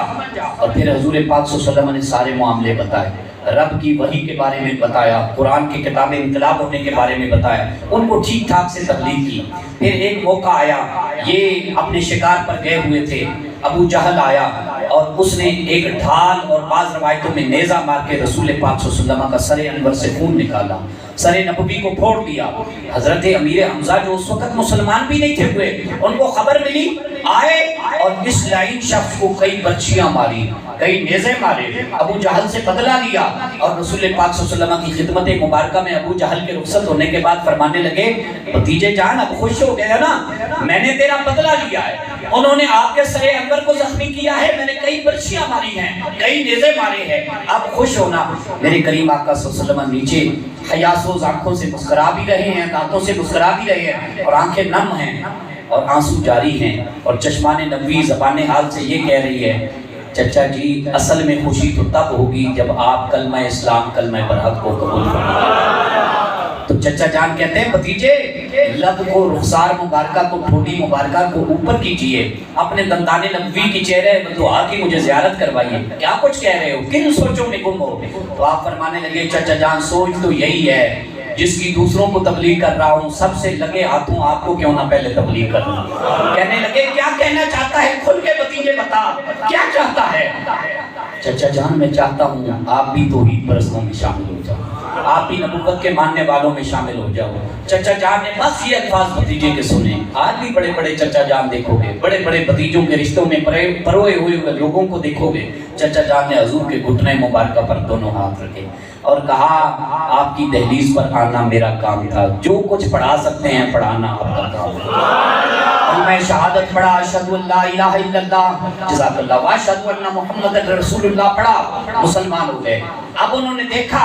اور پھر حضور پاک صلی اللہ علیہ وسلم نے سارے معاملے بتائے، رب کی وحی کے بارے میں بتایا، قرآن کی کتابیں انقلاب ہونے کے بارے میں بتایا، ان کو ٹھیک ٹھاک سے تبلیغ کی۔ پھر ایک موقع آیا، یہ اپنے شکار پر گئے ہوئے تھے، ابو جہل آیا اور اس نے ایک ڈھال اور بعض روایتوں میں نیزہ مار کے رسول پاک صلی اللہ علیہ وسلم کا سر انور سے خون نکالا، سر نبوی کو پھوڑ دیا۔ حضرت امیر حمزہ جو اس وقت مسلمان بھی نہیں تھے ہوئے، ان کو خبر ملی، آئے اور اس لائن شخص کو کئی برچیاں ماری، کئی نیزے مارے، ابو جہل سے بدلہ لیا، اور رسول پاک صلی اللہ علیہ وسلم کی خدمت مبارکہ میں ابو جہل کے رخصت ہونے کے بعد فرمانے لگے بھتیجے جان اب خوش ہو گیا نا، میں نے تیرا بدلہ لیا ہے، انہوں نے آپ کے سر انور کو زخمی کیا ہے، میں نے کئی برچیاں ماری ہیں، کئی نیزے مارے ہیں، اب خوش ہونا۔ میرے کریم آقا صلی اللہ علیہ وسلم نیچے حیاسوز آنکھوں سے مسکرا بھی رہے ہیں، دانتوں سے مسکرا بھی رہے ہیں، اور آنکھیں نم ہیں اور آنسو جاری ہیں، اور چشمان نبوی زبان حال سے یہ کہہ رہی ہے چچا جی اصل میں خوشی تو تب ہوگی جب آپ کلمہ اسلام کلمہ برحق کو قبول کریں۔ تو چچا جان کہتے ہیں بھتیجے لب کو، رخسار مبارکہ کو، ٹھوڈی مبارکہ کو اوپر کیجئے، اپنے دندان نبوی کی چہرے دعا کی مجھے زیارت کروائیے، کیا کچھ کہہ رہے ہو، کن سوچوں میں گم ہو؟ تو آپ فرمانے لگے چچا جان سوچ تو یہی ہے جس کی دوسروں کو تبلیغ کر رہا ہوں، سب سے لگے ہاتھوں آپ کو کیوں نہ پہلے تبلیغ کرنا۔ کہنے لگے کیا کہنا چاہتا ہے، کھل کے بھتیجے بتا کیا چاہتا ہے۔ چچا جان میں چاہتا ہوں آپ بھی توحید پرستوں میں شامل ہو جاؤ، آپ بھی نبوت کے ماننے والوں میں شامل ہو جاؤ۔ چچا جان نے بس یہ الفاظ بھتیجے کے سنے۔ آج بھی بڑے بڑے چچا جان دیکھو گے، بڑے بڑے بھتیجوں کے رشتوں میں پروئے ہوئے لوگوں کو دیکھو گے، چچا جان نے حضور کے گھٹنے مبارکہ پر دونوں ہاتھ رکھے اور کہا آپ کی دہلیز پر آنا میرا کام تھا، جو کچھ پڑھا سکتے ہیں پڑھانا آپ کا کام ہے۔ اور میں شہادت پڑھا اشہد ان لا الہ الا اللہ جزاک اللہ واشہد ان محمد رسول اللہ پڑھا، مسلمان ہو گئے۔ اب انہوں نے دیکھا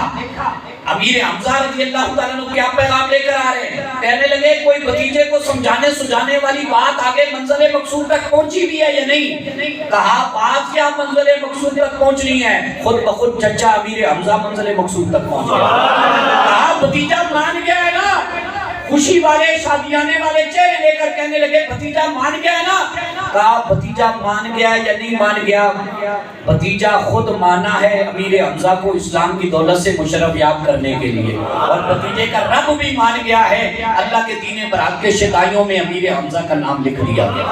امیر حمزہ رضی اللہ تعالیٰ عنہ کیا پیغام لے کر آ رہے ہیں، کہنے لگے کوئی بھتیجے کو سمجھانے سجانے والی بات آگے منزل مقصود تک پہنچی بھی ہے یا نہیں؟ کہا بات کیا منزل مقصود تک پہنچنی ہے، خود بخود چچا امیر حمزہ منزل مقصود تک پہنچ گیا۔ کہا بھتیجا مان گیا ہے نا، خوشی والے شادیانے والے چہرے لے کر کہنے لگے بھتیجا مان گیا ہے نا؟ کہا بھتیجا مان گیا یا نہیں مان گیا؟ بھتیجا خود مانا ہے امیر حمزہ کو اسلام کی دولت سے مشرف یاب کرنے کے لیے، اور بھتیجے کا رب بھی مان گیا ہے، اللہ کے دین برحق کے شدائیوں میں امیر حمزہ کا نام لکھ دیا گیا۔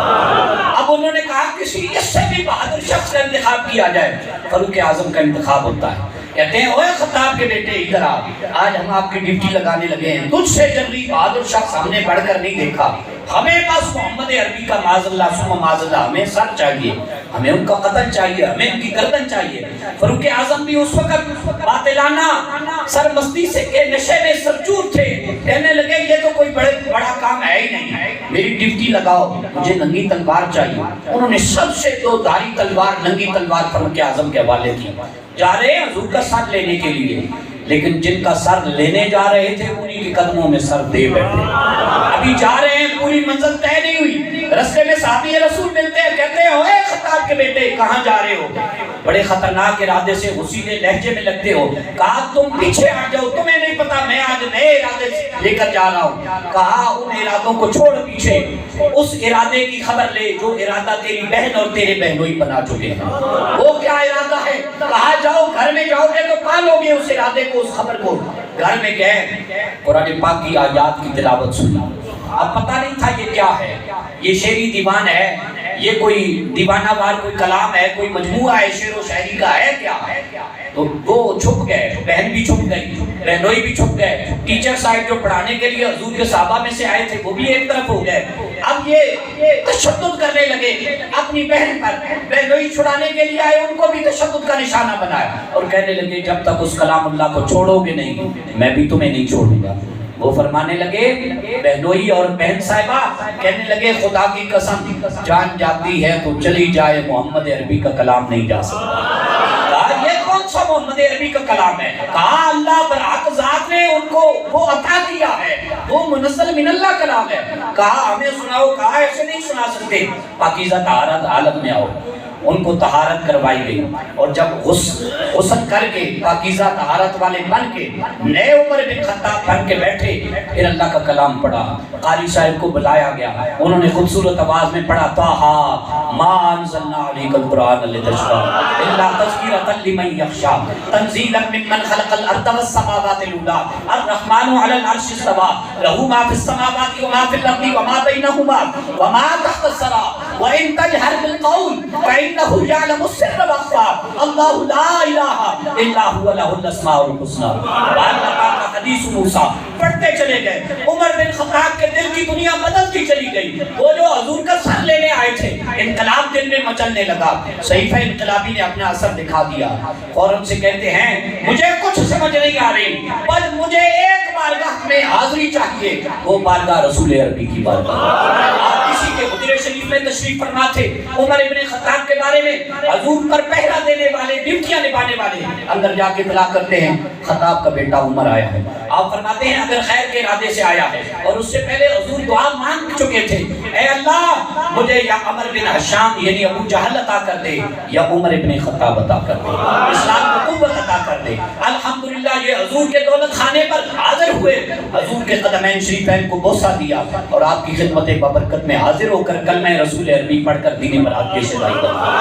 اب انہوں نے کہا کسی اس سے بھی بہادر شخص کا انتخاب کیا جائے، فاروق اعظم کا انتخاب ہوتا ہے۔ کہتے ہیں اوے خطاب کے بیٹے ادھر آ، آج ہم آپ کی ڈیوٹی لگانے لگے ہیں، تجھ سے جنگی بہادر شخص ہم نے بڑھ کر نہیں دیکھا، ہمیں بس محمد عربی کا معاذ اللہ ثم معاذ اللہ، ہمیں سر چاہیے، ہمیں ان کا قتل چاہیے، ہمیں ان کی گردن چاہیے۔ فاروق اعظم بھی اس وقت باطلانہ سرمستی سے کے نشے میں سرچور تھے، کہنے لگے یہ تو کوئی بڑا کام ہے ہی نہیں، میری ڈیوٹی لگاؤ، مجھے ننگی تلوار چاہیے۔ انہوں نے سب سے دو دھاری تلوار ننگی تلوار فاروق اعظم کے حوالے کی، جا رہے ہیں حضور کا سر لینے کے لیے، لیکن جن کا سر لینے جا رہے تھے انہی کے قدموں میں سر دے بیٹھے۔ ابھی جا رہے ہیں، پوری منزل طے نہیں ہوئی، رستے میں صحابی رسول ملتے ہیں، کہتے ہیں اوے خطاب کے بیٹے کہاں جا رہے ہو؟ بڑے خطرناک ارادے سے غصیلے لہجے میں لگتے ہو۔ کہا تم پیچھے ہٹ جاؤ، تمہیں نہیں پتا میں آج نئے ارادے لے کر جا رہا ہوں۔ کہا ان ارادوں کو چھوڑ پیچھے، اس ارادے کی خبر لے جو ارادہ تیری بہن اور تیرے بہنوئی بنا چکے ہیں۔ وہ کیا ارادہ ہے؟ کہا جاؤ گھر میں جاؤ گے تو پالو گے اس ارادے کو، اس خبر کو۔ گھر میں گئے، قرآن پاک کی آیات کی تلاوت سنی۔ اب پتہ نہیں تھا یہ کیا ہے، یہ شعری دیوان ہے، یہ کوئی دیوانہ وار کوئی کلام ہے، کوئی مجموعہ ہے شعر و شاعری کا ہے کیا؟ تو وہ چھپ گئے، بہن بھی چھپ گئی، بہنوئی بھی چھپ گئے، ٹیچر صاحب جو پڑھانے کے لیے حضور کے صحابہ میں سے آئے تھے وہ بھی ایک طرف ہو گئے۔ اب یہ تشدد کرنے لگے اپنی بہن پر، بہنوئی چھڑانے کے لیے آئے ان کو بھی تشدد کا نشانہ بنایا، اور کہنے لگے جب تک اس کلام اللہ کو چھوڑو گے نہیں میں بھی تمہیں نہیں چھوڑوں گا۔ وہ فرمانے لگے بہنوئی اور بہن صاحبہ، کہنے لگے خدا کی قسم جان جاتی ہے تو چلی جائے، محمد عربی کا کلام نہیں جا سکتا۔ کہا یہ کون سا محمد عربی کا کلام ہے؟ کہا اللہ برحق ذات نے ان کو وہ عطا کیا ہے، وہ منزل من اللہ کلام ہے۔ کہا ہمیں سناؤ، کہا ایسے نہیں سنا سکتے، پاکیزہ طہارت حالت میں آؤ۔ ان کو طہارت کروائی گئی، اور جب غسل کر کے پاکیزہ طہارت والے بن کے نئے عمر بن خطاب بن کے بیٹھے، پھر اللہ کا کلام پڑھا۔ قاری صاحب کو بلایا گیا، انہوں نے خوبصورت آواز میں پڑھا طٰہٰ ما انزلنا علیک القرآن لتشقیٰ الا تذکرۃ لمن یخشیٰ تنزیلا ممن خلق الارض والسماوات العلیٰ الرحمن علی العرش استویٰ لہ ما فی السماوات وما فی الارض وما بینہما وما تحت الثریٰ وان تجہر بالقول فإنه يعلم السر وأخفى الله لا إله إلا هو له الأسماء الحسنى۔ بعد حدیث موسیٰ پڑھتے چلے گئے، عمر بن خطاب کے دل کی دنیا بدلتی چلی گئی۔ وہ جو حضور کا سر لینے آئے تھے، انقلاب دل میں مچلنے لگا، صحیفہ انقلابی نے اپنا اثر دکھا دیا۔ فوراً سے کہتے ہیں مجھے کچھ سمجھ نہیں آ رہی، بس مجھے ایک بارگاہ میں حاضری چاہیے، وہ بارگاہ رسول عربی کی بارگاہ۔ آپ کسی کے حجرے شریف میں تشریف فرما تھے، عمر ابن خطاب کے بارے میں حضور پر پہرا دینے والے، ڈیوٹیاں نبھانے والے اندر جا کے اطلاع کرتے ہیں خطاب کا بیٹا عمر آیا ہے۔ آپ فرماتے ہیں اگر خیر کے ارادے سے آیا ہے اور اس سے پہلے حضور دعا مانگ چکے تھے، اے اللہ مجھے یا عمر بن حشام یعنی ابو جہل عطا کر دے یا عمر ابن خطاب عطا کر دے، اسلام کو قوت عطا کر دے۔ الحمدللہ یہ حضور کے دولت خانے پر حاضر ہوئے، حضور کے قدمین شریفین کو بوسہ دیا، اور آپ کی خدمت بابرکت میں حاضر ہو کر کلمہ رسول عربی پڑھ کر دین برات کی شدائی کرتے۔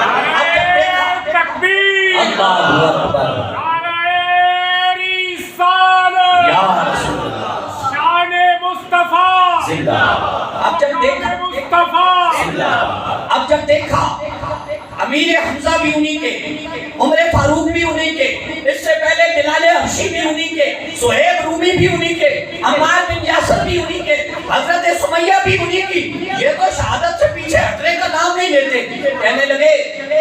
اللہ اکبر، یا رسول اللہ۔ زندہ اب جب دیکھا امیر حمزہ بھی انہی کے، عمر فاروق بھی انہی کے، اس سے پہلے بلال حبشی بھی انہی کے، صہیب رومی بھی انہی کے، عمار بن یاسر بھی انہی کے، حضرت سمیہ بھی انہی کی، یہ تو شہادت سے پیچھے ہٹنے کا نام نہیں لیتے۔ کہنے لگے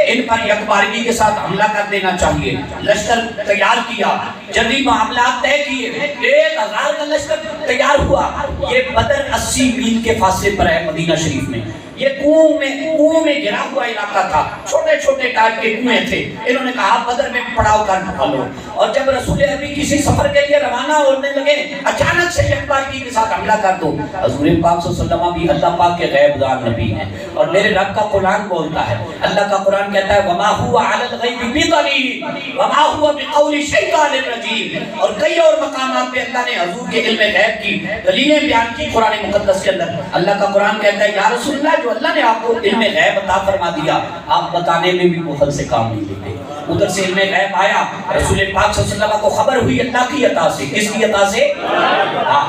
ان پر یکبارگی کے ساتھ حملہ کر دینا چاہیے۔ لشکر تیار کیا، جنگی معاملات طے کیے، 1000 کا لشکر تیار ہوا۔ یہ بدر 80 میل کے فاصلے پر ہے مدینہ شریف میں۔ یہ کنویں میں گرا ہوا علاقہ تھا، چھوٹے چھوٹے ٹائپ کے کنویں تھے۔ انہوں نے کہا بدر میں پڑاؤ کر ڈالو، اور جب رسول عربی کسی سفر کے لیے روانہ ہونے لگے اچانک سے یکبارگی کے ساتھ حملہ کر دو۔ حضور پاک صلی اللہ علیہ وسلم بھی اللہ پاک کے غیب دان نبی ہیں، اور میرے رب کا قرآن بولتا ہے، اللہ کا قرآن کہتا ہے وما هو علی الغیب بضنین وما هو بقول شیطان الرجیم، اور کئی اور مقامات پہ اللہ نے حضور کے علم غیب کی دلیلیں بیان کی قرآن مقدس کے اندر۔ اللہ کا قرآن کہتا ہے یا رسول اللہ جو اللہ نے آپ کو علم غیب عطا فرما دیا، آپ بتانے میں بھی بخل سے کام نہیں لیتے۔ ادھر سے علم غیب آیا، رسول پاک صلی اللہ علیہ وسلم کو خبر ہوئی اللہ کی عطا سے۔ کس کی عطا سے؟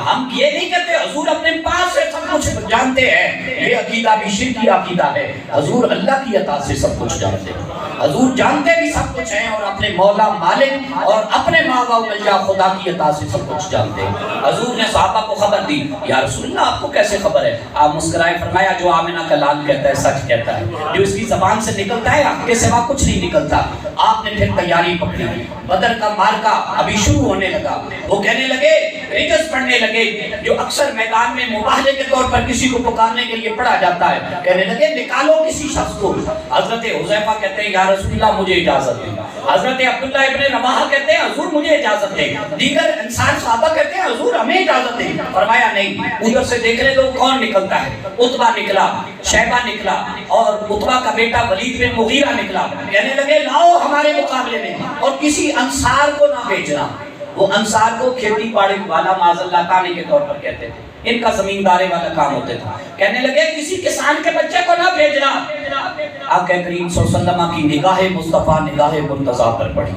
ہم یہ نہیں کہتے حضور اپنے پاس سے سب کچھ جانتے ہیں، یہ عقیدہ بھی شرکی عقیدہ ہے۔ حضور اللہ کی عطا سے سب کچھ جانتے ہیں، حضور جانتے بھی سب کچھ ہیں، اور اپنے مولا مالک اور اپنے ماوا ملجا خدا کی عطا سے سب کچھ جانتے ہیں۔ حضور نے صحابہ کو خبر دی، یا رسول اللہ آپ کو کیسے خبر ہے؟ آپ مسکرائے، فرمایا جو آمنہ کا لال کہتا ہے سچ کہتا ہے، جو اس کی زبان سے نکلتا ہے آپ کے سوا کچھ نہیں نکلتا۔ آپ نے پھر تیاری پکڑی، بدر کا مارکا ابھی شروع ہونے لگا۔ وہ کہنے لگے، ریجز پڑھنے لگے جو اکثر میدان میں مباہلے کے طور پر کسی کو پکارنے کے لیے پڑھا جاتا ہے، کہنے لگے نکالو کسی شخص کو۔ حضرت حذیفہ کہتے ہیں یا رسول اللہ مجھے اجازت دیں، حضرت عبداللہ ابن رواحہ کہتے ہیں حضور مجھے اجازت دیں، دیگر انصار صحابہ کہتے ہیں حضور ہمیں اجازت دیں۔ فرمایا نہیں، ادھر سے دیکھ لے تو کون نکلتا ہے۔ عتبہ نکلا، شیبہ نکلا، اور عتبہ کا بیٹا ولید بن مغیرہ نکلا۔ کہنے لگے لاؤ ہمارے مقابلے میں، اور کسی انصار کو نہ بھیجنا۔ وہ انصار کو کھیتی باڑی والا معاذ اللہ کانے کے طور پر کہتے تھے، ان کا زمیندارے والا کام ہوتے تھا۔ کہنے لگے کسی کسان کے بچے کو نہ بھیجنا۔ آقا کریم صلی اللہ علیہ وسلم کی نگاہ مصطفیٰ نگاہ مرتضیٰ پر پڑی،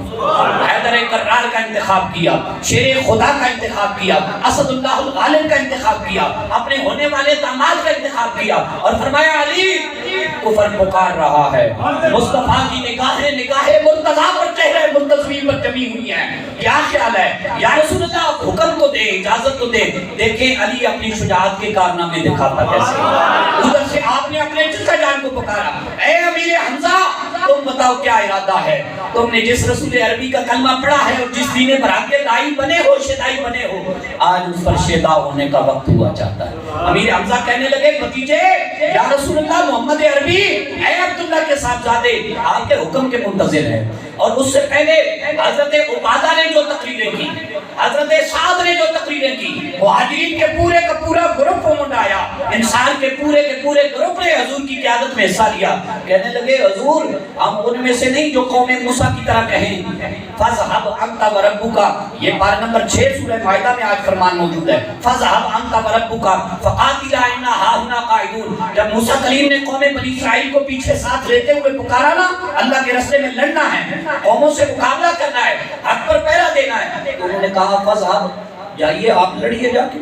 حیدر کرار کا انتخاب کیا، شیر خدا کا انتخاب کیا، اسد اللہ الغالب کا انتخاب کیا، اپنے ہونے والے داماد کا انتخاب کیا، اور فرمایا علی کفر پکار رہا ہے، مصطفیٰ کی نگاہ مرتضیٰ پر چہرہ مرتضوی پر جمی ہوئی ہے، کیا خیال ہے؟ یا رسول اللہ حکم تو دے، اجازت تو دے۔ دیکھیں علی اپنی شجاعت کے کارنامے دکھاتا کیسے۔ ادھر سے آپ نے اپنے چچا جان کو پکارا، اے امیر حمزہ تم بتاؤ کیا ارادہ ہے؟ تم نے جس رسول عربی کا کلمہ پڑھا ہے اور جس دین برحق کے دائی بنے ہو، شدائی بنے ہو، آج اس پر شیدا ہونے کا وقت ہوا چاہتا ہے۔ امیر حمزہ کہنے لگے بھتیجے یا رسول اللہ محمد عربی اے عبداللہ کے صاحبزادے آپ کے حکم کے منتظر ہیں۔ اور اس سے پہلے حضرت عبادہ نے جو تقریریں کی، حضرت سعد نے جو تقریریں کی، مہاجرین کے پورے کا پورا گروپ ومنڈ آیا، انصار کے پورے گروپ نے حضور کی قیادت میں حصہ لیا۔ کہنے لگے حضور ہم ان میں سے نہیں جو قوم موسیٰ کی طرح کہیں فَذْهَبْ أَنْتَ وَرَبُّكَ، یہ پارہ نمبر 6 سورہ مائدہ میں آج فرمان موجود ہے، فَذْهَبْ أَنْتَ وَرَبُّكَ فَقَاتِلَا إِنَّا هَاهُنَا قَاعِدُونَ۔ جب موسیٰ کلیم نے قوم بنی اسرائیل کو پیچھے ساتھ لیتے ہوئے پکارا نا، اللہ کے راستے میں لڑنا ہے، قوموں سے مقابلہ کرنا ہے، حق پر پہرا دینا ہے، تو انہوں نے کہا فَذْهَبْ جائیے آپ لڑیے جا کے،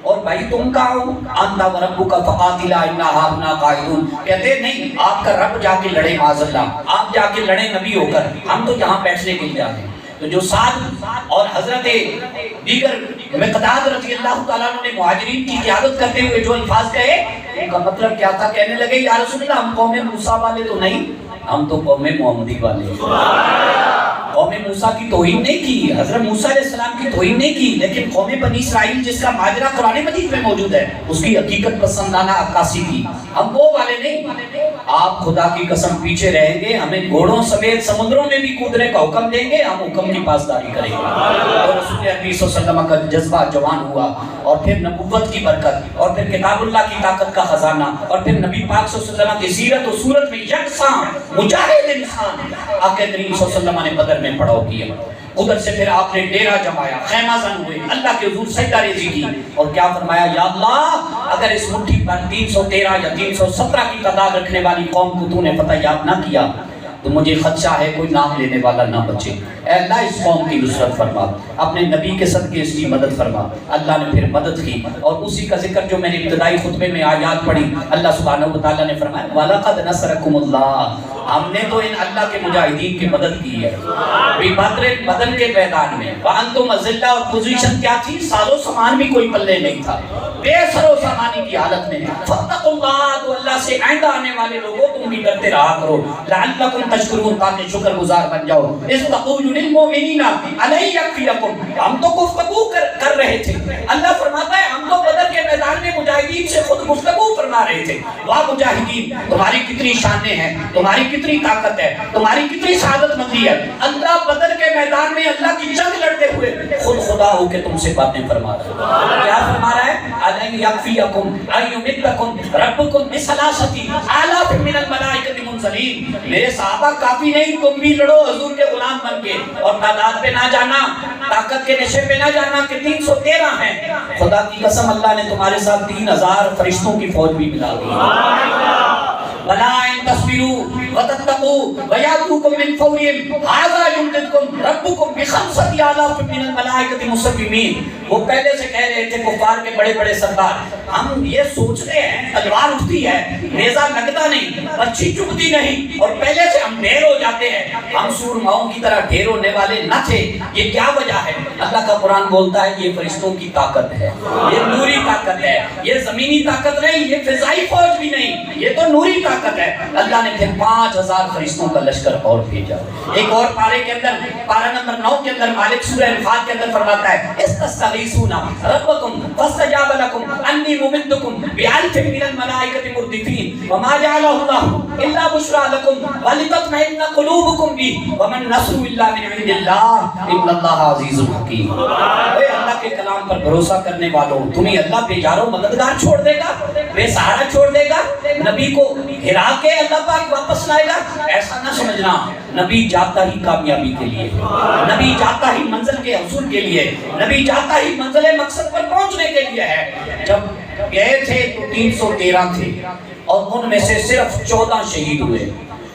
اور بھائی تم کہاں ہو؟ انتا وربک فقاتلا انا ہاہنا قاعدون، کہتے نہیں آپ کا رب جا کے لڑے معاذ اللہ، آپ جا کے لڑے نبی ہو کر، ہم تو یہاں بیٹھنے کے لیے آتے ہیں۔ تو جو سعد اور حضرت دیگر مقداد رضی اللہ تعالیٰ نے مہاجرین کی قیادت کرتے ہوئے جو الفاظ کہے ان کا مطلب کیا تھا؟ کہنے لگے یا رسول اللہ ہم قوم موسیٰ والے تو نہیں، ہم تو قوم محمدی والے ہیں۔ قوم موسیٰ کی توہین نہیں کی، حضرت موسیٰ علیہ السلام کی توہین نہیں کی، لیکن قوم بنی اسرائیل جس کا ماجرا قرآن مجید میں موجود ہے اس کی حقیقت پسندانہ عکاسی کی، ہم وہ والے نہیں۔ آپ خدا کی قسم پیچھے رہیں گے، ہمیں گھوڑوں سمیت سمندروں میں بھی کودنے کا حکم دیں گے، ہم حکم کی پاسداری کریں گے۔ اور رسول عربی صلی اللہ علیہ وسلم کا جذبہ جوان ہوا، اور پھر نبوت کی برکت، اور پھر کتاب اللہ کی طاقت کا خزانہ، اور پھر نبی پاک صلی اللہ علیہ وسلم کی سیرت و صورت میں یکساں مجاہد انسان آقا کریم صلی اللہ علیہ وسلم نے بدر میں پڑاؤ کیا۔ ادھر سے پھر آپ نے ڈیرہ جمایا، خیمہ زن ہوئے، اللہ کے حضور سجدہ ریزی کی، اور کیا فرمایا یا اللہ اگر اس مٹھی پر 313 یا 317 کی تعداد رکھنے والی قوم کو تو نے فتح یاب نہ کیا، تو مجھے خدشہ ہے کوئی نام لینے والا نہ بچے۔ اے اللہ اس قوم کی نصرت فرما، اپنے نبی کے صدقے اس کی مدد فرما۔ اللہ نے پھر مدد کی اور اسی کا ذکر جو میں نے ابتدائی خطبے میں آیات پڑھی، اللہ سبحانہ وتعالیٰ نے فرمایا وَلَقَدْ نَصَرَكُمُ اللَّهُ، ہم نے تو ان اللہ کے مجاہدین کی مدد کی ہے بدر کے میدان میں۔ وَأَنْتُمْ أَذِلَّةٌ، اور پوزیشن کیا تھی؟ ساز و سامان بھی کوئی پلے نہیں تھا، بے سر و سامانی کی حالت میں۔ فَاتَّقُوا اللَّهَ، تو اللہ سے آئندہ آنے والے لوگوں تم بھی ڈرتے رہا کرو، لَعَلَّكُمْ تَشْكُرُونَ، تاکہ شکر گزار بن جاؤ۔ اِذْ تَقُولُ لِلْمُؤْمِنِينَ أَلَنْ يَكْفِيَكُمْ، ہم تو گفتگو کر رہے تھے، اللہ فرماتا ہے ہم تو بدر کے میدان میں مجاہدین سے خود گفتگو فرما رہے تھے۔ واہ مجاہدین، تمہاری کتنی شانیں ہیں، تمہاری کتنی طاقت ہے، تمہاری کتنی سعادت مندی ہے۔ اللہ بدر کے میدان میں اللہ کی جنگ لڑتے ہوئے خود خدا ہو کے تم سے باتیں فرما رہا ہے۔ کیا فرما رہا ہے؟ أَلَنْ يَكْفِيَكُمْ أَن يُمِدَّكُمْ رَبُّكُمْ بِثَلَاثَةِ آلَافٍ مِّنَ الْمَلَائِكَةِ مُنزَلِينَ، میرے صحابہ کافی نہیں، تم بھی لڑو حضور کے غلام بن کے، اور تعداد پہ نہ جانا، طاقت کے نشے پہ نہ جانا کہ 313 ہیں۔ خدا کی قسم اللہ نے تمہارے ساتھ 3000 فرشتوں کی فوج بھی ملا دی۔ وَلَا إِن تَصْبِرُوا وَتَتَّقُوا وَيَأْتُوكُم مِّن فَوْرِهِمْ هَٰذَا يُمْدِدْكُمْ رَبُّكُم بِخَمْسَةِ آلَافٍ مِّنَ الْمَلَائِكَةِ مُسَوِّمِينَ۔ وہ پہلے سے کہہ رہے تھے کفار کے بڑے بڑے سردار، ہم یہ سوچتے ہیں تلوار اٹھتی ہے، نیزہ لگتا نہیں، اچھی چبھتی نہیں، اور پہلے سے ہم ڈھیر ہو جاتے ہیں، ہم سورماؤں کی طرح ڈھیر ہونے والے نہ تھے، یہ کیا وجہ ہے؟ اللہ کا قرآن بولتا ہے یہ فرشتوں کی طاقت ہے، یہ نوری طاقت ہے، یہ زمینی طاقت نہیں، یہ فضائی فوج بھی نہیں، یہ تو نوری طاقت ہے۔ اللہ نے پھر 5000 فرشتوں کا لشکر اور بھیجا۔ ایک اور پارے کے اندر، پارہ نمبر 9 کے اندر مالک سورہ انفال کے اندر فرماتا ہے استستغیثون ربکم فاستجاب لکم انی ممدکم بألف من الملائکۃ مردفین وما جعلہ اللہ الا بشریٰ لکم ولتطمئن قلوبکم بہ وما النصر الا من عند اللہ ان اللہ عزیز حکیم۔ اے اللہ کے کلام پر بھروسہ کرنے والوں، تمہیں اللہ بے جارو مددگار چھوڑ دے گا، بے سہارا چھوڑ دے گا، نبی کو ہرا کے اللہ پاک واپس لائے گا؟ ایسا نہ سمجھنا، نبی جاتا ہی کامیابی کے لیے، نبی جاتا ہی منزل کے حصول کے لیے، نبی جاتا ہی منزل مقصد پر پہنچنے کے لیے ہے۔ جب گئے تھے تو 313 تھے اور ان میں سے صرف 14 شہید ہوئے۔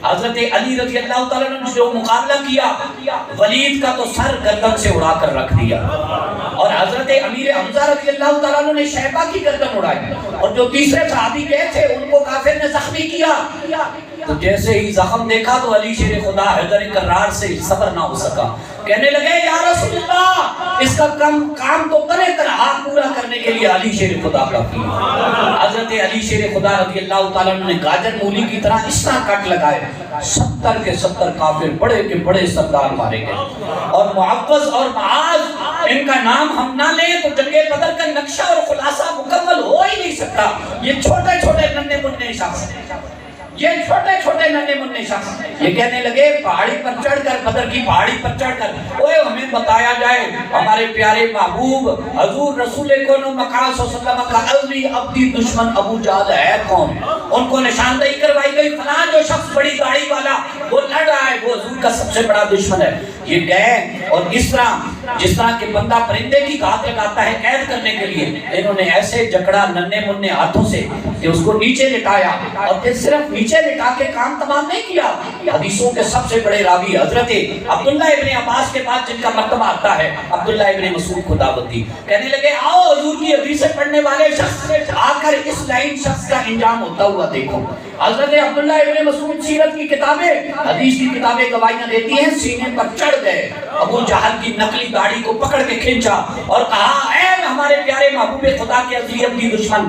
حضرت علی رضی اللہ تعالیٰ نے جو مقابلہ کیا، ولید کا تو سر گردن سے اڑا کر رکھ دیا، اور حضرت امیر حمزہ رضی اللہ تعالیٰ نے شیبہ کی گردن اڑائی، اور جو تیسرے صحابی گئے تھے ان کو کافر نے زخمی کیا۔ تو جیسے ہی زخم دیکھا تو علی شیر خدا حیدر کرار سے صبر نہ ہو سکا، کہنے لگے یا رسول اللہ اس کا کام تو طرح طرح پورا کرنے کے لیے علی شیر خدا کافی ہے۔ حضرت علی شیر خدا رضی اللہ تعالیٰ نے گاجر مولی کی طرح اس طرح کٹ لگائے، 70 کے 70 کافر بڑے کے بڑے سردار مارے گئے، اور معوذ اور معاذ ان کا نام ہم نہ لیں تو جنگ بدر کا نقشہ اور خلاصہ مکمل ہو ہی نہیں سکتا۔ یہ چھوٹے چھوٹے ننھے منھے شخص، یہ چھوٹے چھوٹے ننھے منھے شخص یہ کہنے لگے پہاڑی پر چڑھ کر، بدر کی پہاڑی پر چڑھ کر، اوے ہمیں بتایا جائے ہمارے پیارے محبوب حضور رسول کون مقام صلی اللہ علیہ وسلم کا ازلی ابدی دشمن ابو جہل ہے کون؟ ان کو نشاندہی کروائی گئی فلاں جو شخص بڑی داڑھی والا وہ لڑ رہا ہے وہ حضور کا سب سے بڑا دشمن ہے۔ یہ گئے اور اس طرح جس طرح کہ بندہ پرندے کی گھات لگاتا ہے قید کرنے کے لیے، انہوں نے ایسے جکڑا ننھے منھے ہاتھوں سے کہ اس کو نیچے لٹایا، اور پھر صرف نیچے لٹا کے کام تمام نہیں کیا۔ حدیثوں کے سب سے بڑے راوی حضرت عبداللہ ابن عباس کے بعد جن کا مرتبہ آتا ہے عبداللہ ابن مسعود کو دعوت دی، کہنے لگے آؤ حضور کی حدیثیں پڑھنے والے شخص آ کر اس لائن شخص کا انجام ہوتا ہوا دیکھو۔ حضرت عبداللہ ابن مسعود سیرت کی کتابیں، حدیث کی کتابیں گواہیاں دیتی ہیں، سینے پر چڑھ گئے، ابو جہل کی نقلی داڑھی کو پکڑ کے کھینچا اور کہا اے ہمارے پیارے محبوب خدا کے اصلی ابدی دشمن،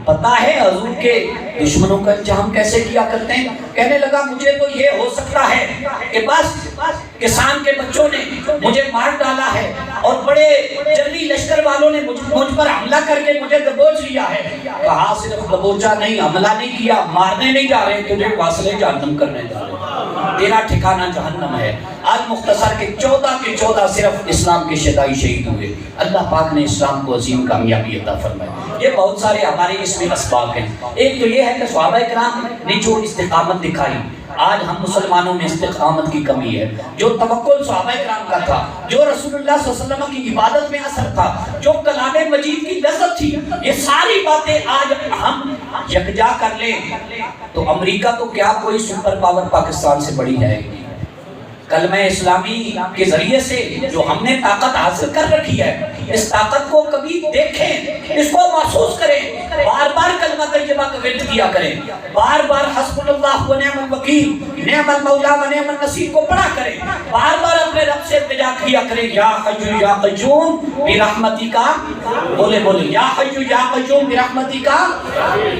پتا ہے حضور کے دشمنوں کا انجام کیسے کیا کرتے ہیں؟ کہنے لگا مجھے تو یہ ہو سکتا ہے کہ بس کسان کے بچوں نے مجھے مار ڈالا ہے اور بڑے جنگی لشکر والوں نے مجھ پر حملہ کر کے مجھے دبوچ لیا ہے۔ کہا صرف دبوچا نہیں، حملہ نہیں کیا، مارنے نہیں جا رہے، تجھے واصلے جہنم کرنے جا رہے، تیرا ٹھکانہ جہنم ہے۔ آج مختصر کے 14 کے 14 صرف اسلام کے شہدائی شہید ہوئے۔ اللہ پاک نے اسلام کو عظیم کامیابی عطا فرمائی۔ یہ بہت سارے ہمارے اس میں اسباق ہیں۔ ایک تو یہ ہے کہ صحابہ کرام نے جو استقامت دکھائی، آج ہم مسلمانوں میں استقامت کی کمی ہے۔ جو توکل صحابہ کرام کا تھا، جو رسول اللہ صلی اللہ علیہ وسلم کی عبادت میں اثر تھا، جو کلام مجید کی لذت تھی، یہ ساری باتیں آج ہم یکجا کر لیں تو امریکہ تو کیا کوئی سپر پاور پاکستان سے بڑی ہے۔ کلمہ اسلامی کے ذریعے سے جو ہم نے طاقت حاصل کر رکھی ہے، اس طاقت کو کبھی دیکھیں، اس کو محسوس کریں، بار بار کلمہ طیبہ کا ورد کیا کریں، بار بار حسبنا اللہ و نعم الوکیل، نعم المولا و نعم النصیر کو پڑھا کریں، بار بار اپنے رب سے التجا کیا کریں، یا حی یا قیوم برحمتی کا، بولے یا حی یا قیوم برحمتی کا،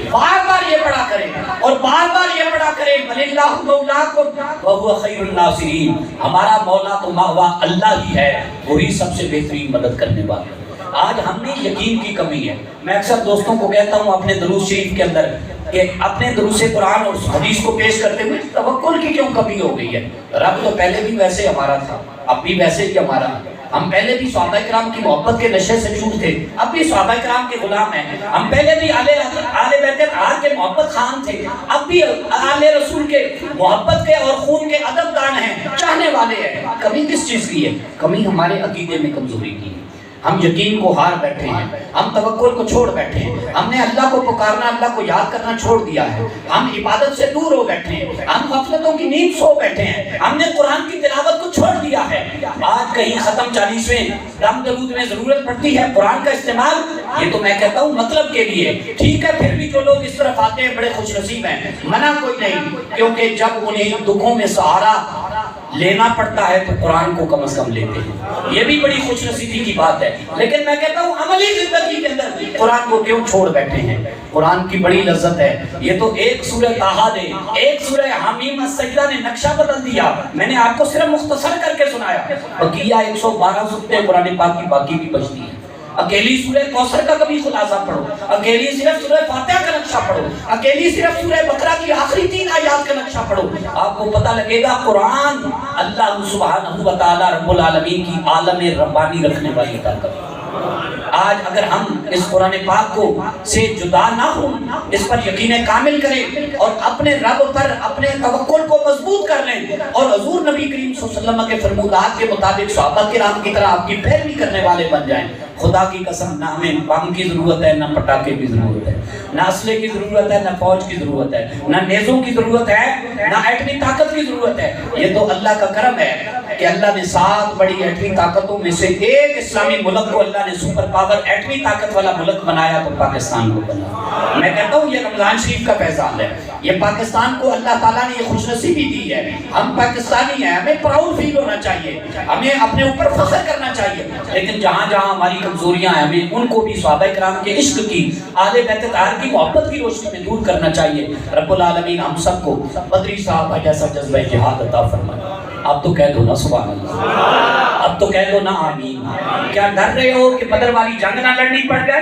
بار بار یہ پڑھا کریں اور بار بار یہ پڑھا کریں، بل اللہ مولاکم وہو خیر الناصرین، ہمارا مولا تو ماوا اللہ ہی ہے، وہی سب سے بہترین مدد کرنے والا۔ آج ہم میں یقین کی کمی ہے۔ میں اکثر دوستوں کو کہتا ہوں اپنے دروس شریف کے اندر کہ اپنے دروس قرآن اور حدیث کو پیش کرتے ہوئے توکل کی کیوں کمی ہو گئی ہے؟ رب تو پہلے بھی ویسے ہمارا تھا، اب بھی ویسے ہی ہمارا ہے۔ ہم پہلے بھی صحابہ کرام کی محبت کے نشے سے چور تھے، اب بھی صحابہ کرام کے غلام ہیں۔ ہم پہلے بھی آل بیت اطہار کے محبت خان تھے، اب بھی آل رسول کے محبت کے اور خون کے ادب دان ہیں، چاہنے والے ہیں۔ کمی کس چیز کی ہے؟ کمی ہمارے عقیدے میں کمزوری کی ہے۔ ہم یقین کو ہار بیٹھے ہیں، ہم توکل کو چھوڑ بیٹھے ہیں، ہم نے اللہ کو پکارنا، اللہ کو یاد کرنا چھوڑ دیا ہے، ہم عبادت سے دور ہو بیٹھے ہیں، ہم غفلتوں کی نیند سو بیٹھے ہیں، ہم نے قرآن کی تلاوت کو چھوڑ دیا ہے۔ آج کہیں ختم 40ویں دم درود میں ضرورت پڑتی ہے قرآن کا استعمال، یہ تو میں کہتا ہوں مطلب کے لیے ٹھیک ہے، پھر بھی جو لوگ اس طرف آتے ہیں بڑے خوش نصیب ہیں، منع کوئی نہیں، کیونکہ جب انہیں دکھوں میں سہارا لینا پڑتا ہے تو قرآن کو کم از کم لیتے ہیں، یہ بھی بڑی خوش نصیبی کی بات ہے۔ لیکن میں کہتا ہوں عملی زندگی کے اندر قرآن کو کیوں چھوڑ بیٹھے ہیں؟ قرآن کی بڑی لذت ہے۔ یہ تو ایک سورہ طٰہٰ نے، ایک سورہ حمیم السجدہ نے نقشہ بدل دیا۔ میں نے آپ کو صرف مختصر کر کے سنایا، بقیہ 112 سورتیں قرآن پاک کی باقی بھی بچتی ہیں۔ اکیلی سورہ کوثر کا کبھی خلاصہ پڑھو، اکیلی صرف سورہ فاتحہ کا نقشہ پڑھو، اکیلی صرف سورہ بقرہ کی آخری 3 آیات کا نقشہ پڑھو، آپ کو پتہ لگے گا قرآن اللہ سبحانہ و تعالی رب العالمین کی عالم ربانی رکھنے والی طاقت۔ آج اگر ہم اس قرآن پاک کو سے جدا نہ ہوں، اس پر یقین کامل کریں اور اپنے رب پر اپنے توکل کو مضبوط کر لیں اور حضور نبی کریم صلی اللہ علیہ وسلم کے فرمودات کے مطابق صحابہ کرام کی طرح آپ کی پیروی کرنے والے بن جائیں، خدا کی قسم نہ ہمیں بم کی ضرورت ہے، نہ پٹاخے کی ضرورت ہے، نہ اسلحے کی ضرورت ہے، نہ فوج کی ضرورت ہے، نہ نیزوں کی ضرورت ہے، نہ ایٹمی طاقت کی ضرورت ہے۔ یہ تو اللہ کا کرم ہے کہ اللہ نے 7 بڑی ایٹمی طاقتوں میں سے ایک اسلامی ملک کو اللہ نے سپر پاور ایٹمی طاقت والا ملک بنایا تو پاکستان کو بنا۔ میں کہتا ہوں یہ رمضان شریف کا فیضان ہے، یہ پاکستان کو اللہ تعالیٰ نے یہ خوش نصیبی دی ہے۔ ہم پاکستانی ہیں، ہمیں پراؤڈ فیل ہونا چاہیے، ہمیں اپنے اوپر فخر کرنا چاہیے، لیکن جہاں جہاں ہماری کمزوریاں ہیں ہمیں ان کو بھی صحابہ کرام کے عشق کی، آل بیت اطہار کی محبت کی روشنی میں دور کرنا چاہیے۔ رب العالمین ہم سب کو بدری صحابہ جیسا جذبہ جہاد عطا فرمائے۔ اب تو کہہ دو نا سبحان اللہ، اب تو کہہ دو نا آمین۔ کیا ڈر رہے ہو کہ بدر والی جنگ نہ لڑنی پڑ جائے؟